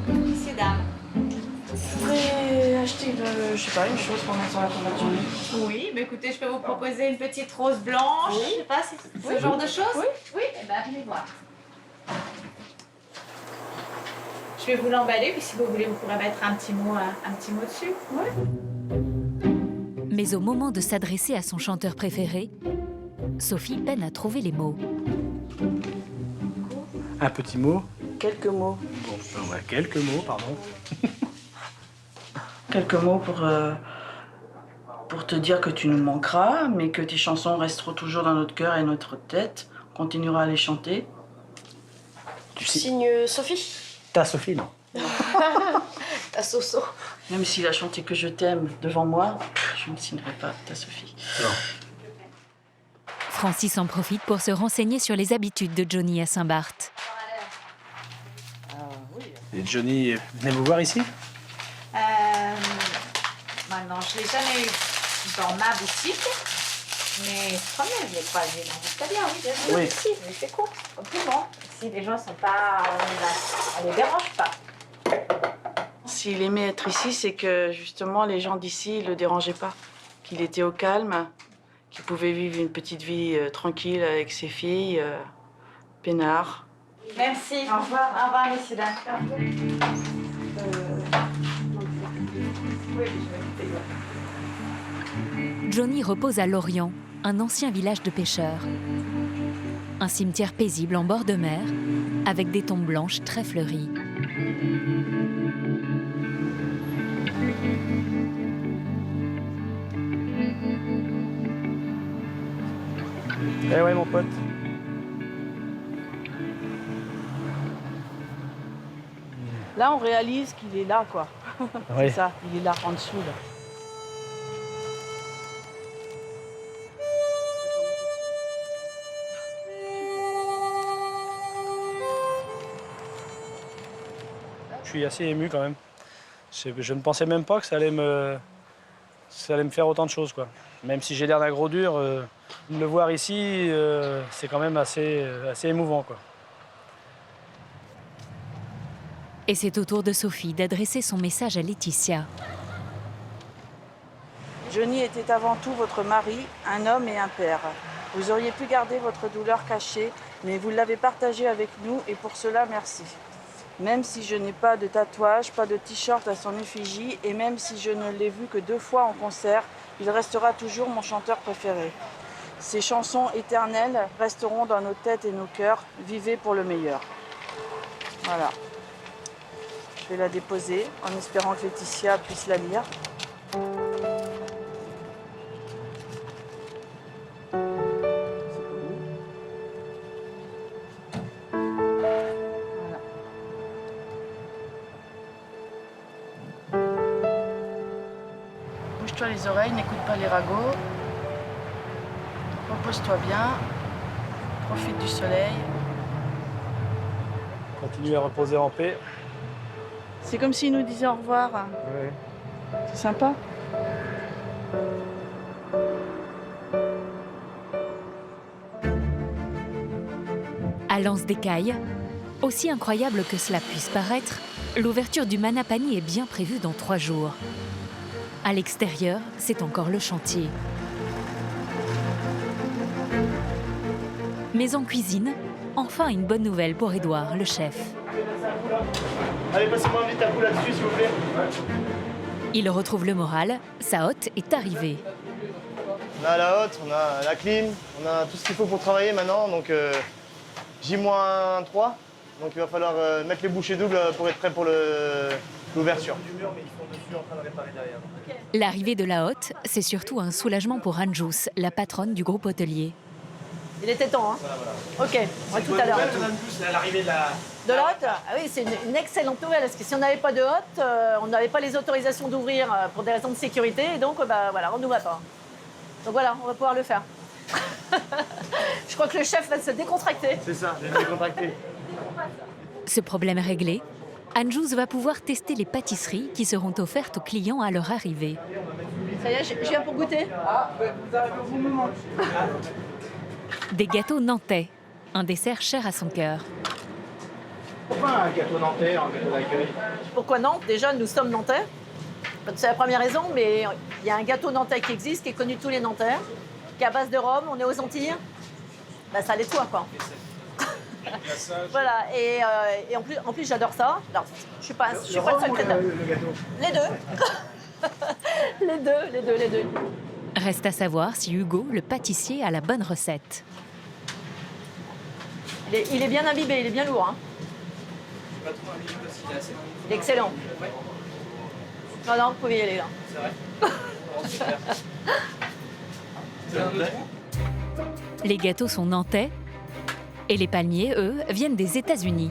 Messieurs, dames. Je voudrais acheter, je sais pas, une chose pour mettre sur la tomate. Oui, mais écoutez, je peux vous proposer une petite rose blanche. Je sais pas si ce genre de choses. Oui. Oui, eh ben, venez voir. Je vais vous l'emballer, puis si vous voulez, vous pourrez mettre un petit mot dessus. Oui. Mais au moment de s'adresser à son chanteur préféré, Sophie peine à trouver les mots. Un petit mot. Quelques mots. Bon, ben ouais, quelques mots, pardon. Quelques mots pour te dire que tu nous manqueras, mais que tes chansons resteront toujours dans notre cœur et notre tête. On continuera à les chanter. Tu signes Sophie? Ta Sophie, non? Ta Soso. Même s'il a chanté Que je t'aime devant moi, je ne signerai pas ta Sophie. Non. Francis en profite pour se renseigner sur les habitudes de Johnny à Saint-Barth. Et Johnny, venez vous voir ici? Maintenant, je ne l'ai jamais eu dans ma boutique, mais quand même, je l'ai croisé dans l'escalier, oui, bien sûr. Oui. Si, mais c'est cool, comme tout le monde. Si les gens ne sont pas... on ne les dérange pas. S'il aimait être ici, c'est que justement les gens d'ici ne le dérangeaient pas. Qu'il était au calme, qu'il pouvait vivre une petite vie tranquille avec ses filles, peinard. Merci. Au revoir, messieurs, dames. Johnny repose à Lorient, un ancien village de pêcheurs. Un cimetière paisible en bord de mer, avec des tombes blanches très fleuries. Eh ouais, mon pote. Là, on réalise qu'il est là, quoi. Oui. C'est ça, il est là, en dessous, là. Je suis assez ému quand même. Je ne pensais même pas que ça allait me faire autant de choses, quoi. Même si j'ai l'air d'un gros dur, le voir ici, c'est quand même assez émouvant, quoi. Et c'est au tour de Sophie d'adresser son message à Laetitia. Johnny était avant tout votre mari, un homme et un père. Vous auriez pu garder votre douleur cachée, mais vous l'avez partagée avec nous et pour cela, merci. Même si je n'ai pas de tatouage, pas de t-shirt à son effigie et même si je ne l'ai vu que 2 fois en concert, il restera toujours mon chanteur préféré. Ces chansons éternelles resteront dans nos têtes et nos cœurs. Vivez pour le meilleur. Voilà. Je vais la déposer en espérant que Laetitia puisse la lire. Bouge-toi les oreilles, n'écoute pas les ragots. Repose-toi bien. Profite du soleil. Continue à reposer en paix. C'est comme s'ils nous disaient au revoir. Ouais. C'est sympa. À Lens-des-Cailles, aussi incroyable que cela puisse paraître, l'ouverture du Manapani est bien prévue dans 3 jours. À l'extérieur, c'est encore le chantier. Mais en cuisine, enfin une bonne nouvelle pour Édouard, le chef. Allez, passez-moi vite un coup là-dessus, s'il vous plaît. Il retrouve le moral, sa hotte est arrivée. On a la hotte, on a la clim, on a tout ce qu'il faut pour travailler maintenant, donc J-3. Donc il va falloir mettre les bouchées doubles pour être prêt pour l'ouverture. L'arrivée de la hotte, c'est surtout un soulagement pour Anjous, la patronne du groupe hôtelier. Il était temps, hein. Ok, à tout à l'heure. L'arrivée de la... De la hotte? Ah oui, c'est une excellente nouvelle, parce que si on n'avait pas de hotte, on n'avait pas les autorisations d'ouvrir pour des raisons de sécurité, et donc voilà, on n'ouvre pas. Donc voilà, on va pouvoir le faire. Je crois que le chef va se décontracter. C'est ça, je vais me décontracter. Ce problème réglé, Anjous va pouvoir tester les pâtisseries qui seront offertes aux clients à leur arrivée. Ça y est, je viens pour goûter. Vous arrivez au bon moment. Des gâteaux nantais, un dessert cher à son cœur. Pourquoi un gâteau nantais, un gâteau d'accueil? Pourquoi Nantes? Déjà, nous sommes nantais. C'est la première raison, mais il y a un gâteau nantais qui existe, qui est connu de tous les Nantais, qui est à base de rhum, on est aux Antilles. Bah, ça l'est de toi, quoi. Voilà, et en plus j'adore ça. Alors, je suis pas secrétaire. Le gâteau? Les deux. les deux. Reste à savoir si Hugo, le pâtissier, a la bonne recette. Il est bien imbibé, il est bien lourd. Hein. Il est excellent. Non, vous pouvez y aller là. C'est vrai? Les gâteaux sont nantais et les palmiers, eux, viennent des États-Unis.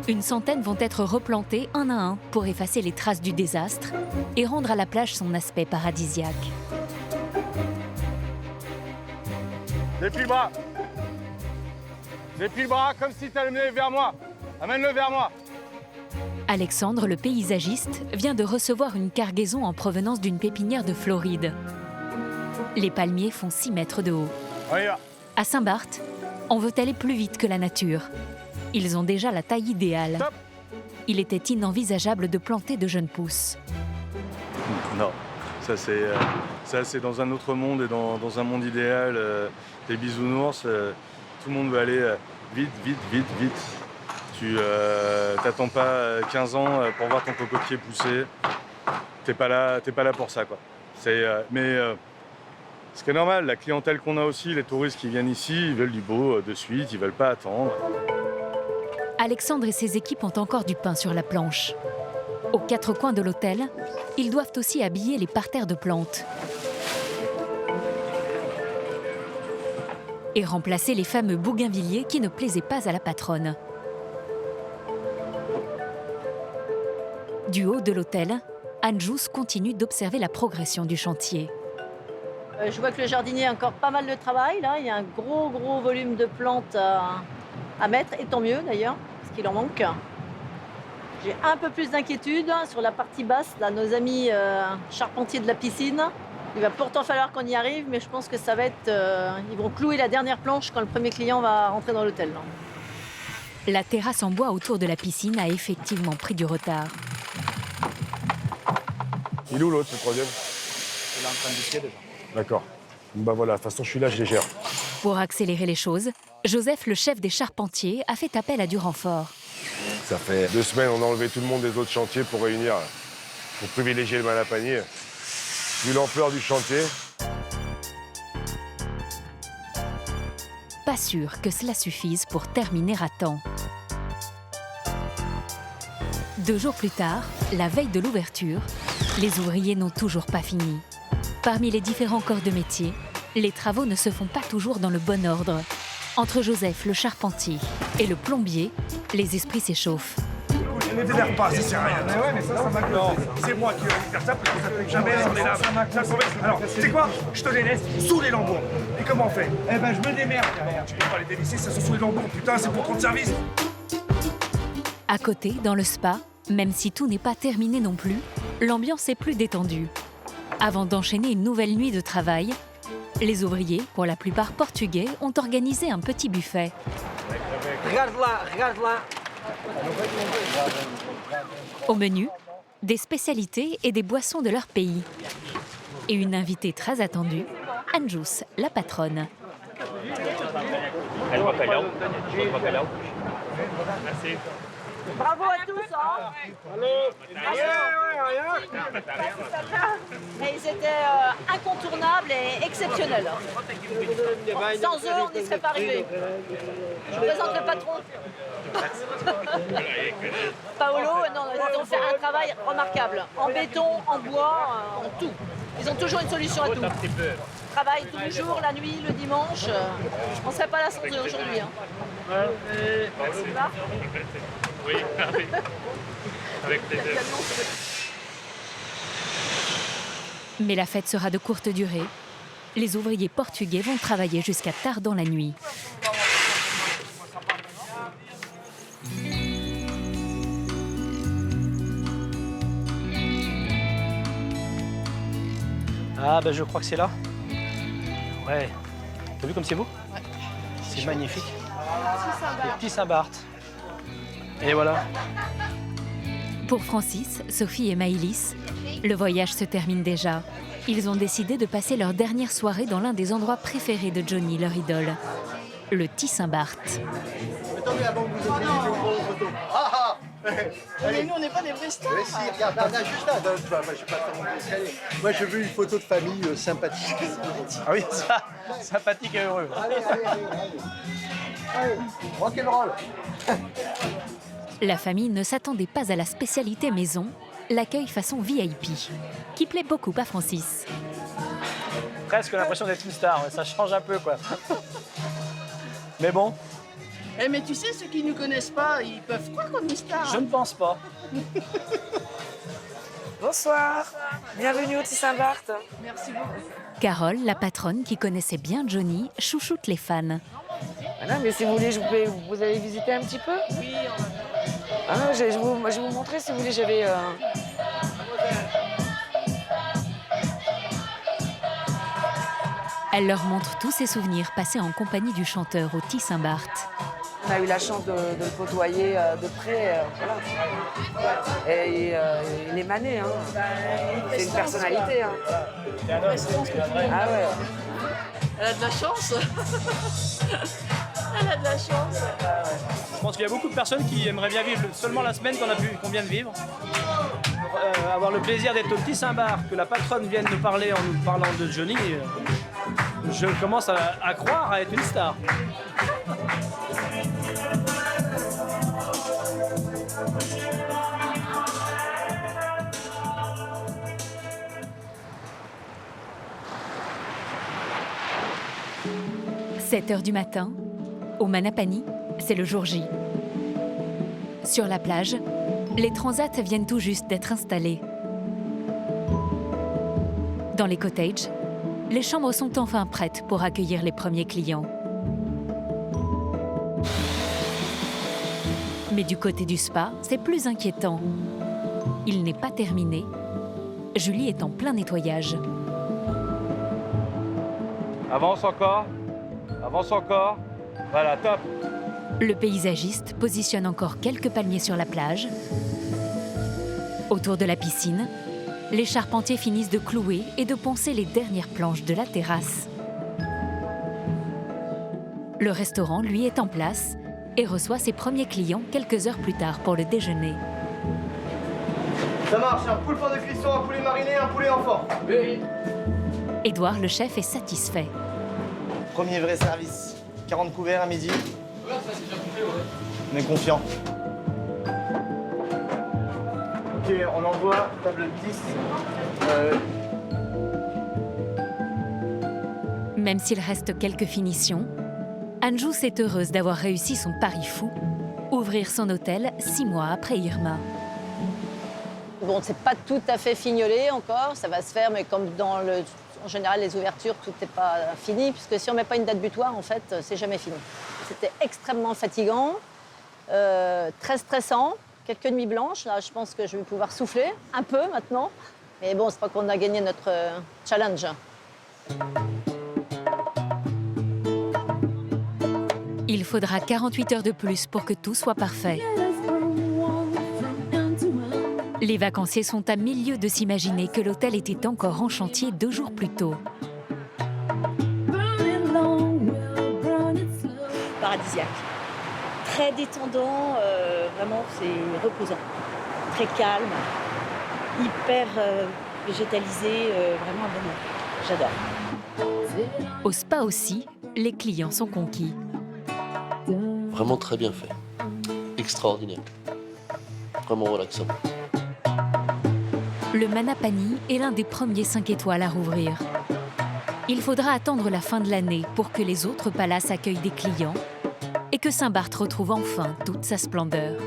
Une centaine vont être replantés un à un pour effacer les traces du désastre et rendre à la plage son aspect paradisiaque. Déplie le bras. Déplie le bras comme si tu allais mener vers moi. Amène-le vers moi. Alexandre, le paysagiste, vient de recevoir une cargaison en provenance d'une pépinière de Floride. Les palmiers font 6 mètres de haut. On y va. À Saint-Barth, on veut aller plus vite que la nature. Ils ont déjà la taille idéale. Stop. Il était inenvisageable de planter de jeunes pousses. Non, ça c'est dans un autre monde et dans un monde idéal. Les bisounours, tout le monde veut aller vite. Tu t'attends pas 15 ans pour voir ton cocotier pousser. T'es pas là pour ça, quoi. Mais ce qui est normal, la clientèle qu'on a aussi, les touristes qui viennent ici, ils veulent du beau de suite, ils veulent pas attendre. Alexandre et ses équipes ont encore du pain sur la planche. Aux 4 coins de l'hôtel, ils doivent aussi habiller les parterres de plantes. Et remplacer les fameux bougainvilliers qui ne plaisaient pas à la patronne. Du haut de l'hôtel, Anjous continue d'observer la progression du chantier. Je vois que le jardinier a encore pas mal de travail. Là, il y a un gros volume de plantes à mettre, et tant mieux d'ailleurs, parce qu'il en manque. J'ai un peu plus d'inquiétude sur la partie basse, là, nos amis charpentiers de la piscine. Il va pourtant falloir qu'on y arrive, mais je pense que ça va être... ils vont clouer la dernière planche quand le premier client va rentrer dans l'hôtel. La terrasse en bois autour de la piscine a effectivement pris du retard. Il est où l'autre, le troisième? Il est en train de bisquer déjà. D'accord. Bah voilà, de toute façon, je suis là, je les gère. Pour accélérer les choses, Joseph, le chef des charpentiers, a fait appel à du renfort. Ça fait 2 semaines, on a enlevé tout le monde des autres chantiers pour réunir, pour privilégier le Manapani. Vu l'ampleur du chantier. Pas sûr que cela suffise pour terminer à temps. 2 jours plus tard, la veille de l'ouverture, les ouvriers n'ont toujours pas fini. Parmi les différents corps de métier, les travaux ne se font pas toujours dans le bon ordre. Entre Joseph, le charpentier, et le plombier, les esprits s'échauffent. Ne t'énerve pas, ça sert à rien. Mais ouais, mais ça m'a cassé. C'est moi qui vais faire ça parce que ça fait jamais on est là. Alors, tu sais quoi? Je te les laisse sous les lambeaux. Et comment on fait? Eh ben, je me démerde derrière. Tu peux pas les dévisser, ça sont sous les lambeaux. Putain, c'est pour ton service. À côté, dans le spa, même si tout n'est pas terminé non plus, l'ambiance est plus détendue. Avant d'enchaîner une nouvelle nuit de travail, les ouvriers, pour la plupart portugais, ont organisé un petit buffet. Regarde là, regarde là. Au menu, des spécialités et des boissons de leur pays. Et une invitée très attendue, Anjus, la patronne. Bravo à tous, hein. Mais ils étaient incontournables et exceptionnels. Sans eux, on n'y serait pas arrivé. Je vous présente le patron. Paolo, non, ils ont fait un travail remarquable. En béton, en bois, en tout. Ils ont toujours une solution à tout. Ils travaillent tous les jours, la nuit, le dimanche. On ne serait pas là sans eux aujourd'hui. Hein. Oui, avec plaisir. Mais la fête sera de courte durée. Les ouvriers portugais vont travailler jusqu'à tard dans la nuit. Ah ben je crois que c'est là. Ouais. T'as vu comme c'est beau? Ouais. C'est magnifique. Les petits Saint-Barth. Et voilà. Pour Francis, Sophie et Maëlys, le voyage se termine déjà. Ils ont décidé de passer leur dernière soirée dans l'un des endroits préférés de Johnny, leur idole, le Saint-Barth. Attendez, avant que vous ayez une photo. Ah Mais nous, on n'est pas des vrais stars. Mais si, regarde, là, juste là. Moi, je ne vais pas faire mon escalier. Moi, je veux une photo de famille sympathique. Ah oui, ça, sympathique et heureux. Allez, allez, allez. Allez, rock'n'roll. La famille ne s'attendait pas à la spécialité maison, l'accueil façon VIP, qui plaît beaucoup à Francis. Presque l'impression d'être une star, ouais, ça change un peu quoi. Mais bon. Eh, mais tu sais, ceux qui ne nous connaissent pas, ils peuvent croire comme une star. Je ne pense pas. Bonsoir. Bienvenue au Saint-Barth. Merci beaucoup. Carole, la patronne qui connaissait bien Johnny, chouchoute les fans. Voilà, mais si vous voulez, vous allez visiter un petit peu? Oui, je vais vous montrer si vous voulez. J'avais. Elle leur montre tous ses souvenirs passés en compagnie du chanteur au Saint-Barth. On a eu la chance de le côtoyer de près. Voilà. Et il est mané. Hein. C'est une personnalité. Hein. Ah ouais. Elle a de la chance. Elle a de la chance. Je pense qu'il y a beaucoup de personnes qui aimeraient bien vivre seulement la semaine qu'on vient de vivre. Avoir le plaisir d'être au Saint-Barth, que la patronne vienne nous parler en nous parlant de Johnny, je commence à croire à être une star. « 7h du matin, au Manapani, c'est le jour J. Sur la plage, les transats viennent tout juste d'être installés. Dans les cottages, les chambres sont enfin prêtes pour accueillir les premiers clients. Mais du côté du spa, c'est plus inquiétant. Il n'est pas terminé. Julie est en plein nettoyage. Avance encore. Avance encore. Voilà, top. Le paysagiste positionne encore quelques palmiers sur la plage. Autour de la piscine, les charpentiers finissent de clouer et de poncer les dernières planches de la terrasse. Le restaurant, lui, est en place et reçoit ses premiers clients quelques heures plus tard pour le déjeuner. Ça marche, un poule de cuisson, un poulet mariné, un poulet enfant. Oui. Édouard, le chef, est satisfait. Premier vrai service. 40 couverts à midi. On est confiant. Ok, on envoie table 10. Même s'il reste quelques finitions, Anjus est heureuse d'avoir réussi son pari fou, ouvrir son hôtel 6 mois après Irma. Bon, c'est pas tout à fait fignolé encore, ça va se faire, mais comme en général, les ouvertures, tout n'est pas fini, puisque si on met pas une date butoir, en fait, c'est jamais fini. C'était extrêmement fatigant. très stressant, quelques nuits blanches. Là, je pense que je vais pouvoir souffler un peu maintenant. Mais bon, c'est pas qu'on a gagné notre challenge. Il faudra 48 heures de plus pour que tout soit parfait. Les vacanciers sont à milieu de s'imaginer que l'hôtel était encore en chantier 2 jours plus tôt. Paradisiaque. Très détendant, vraiment c'est reposant. Très calme, hyper végétalisé, vraiment un bonheur. J'adore. Au spa aussi, les clients sont conquis. Vraiment très bien fait. Extraordinaire. Vraiment relaxant. Le Manapani est l'un des premiers 5 étoiles à rouvrir. Il faudra attendre la fin de l'année pour que les autres palaces accueillent des clients et que Saint-Barth retrouve enfin toute sa splendeur.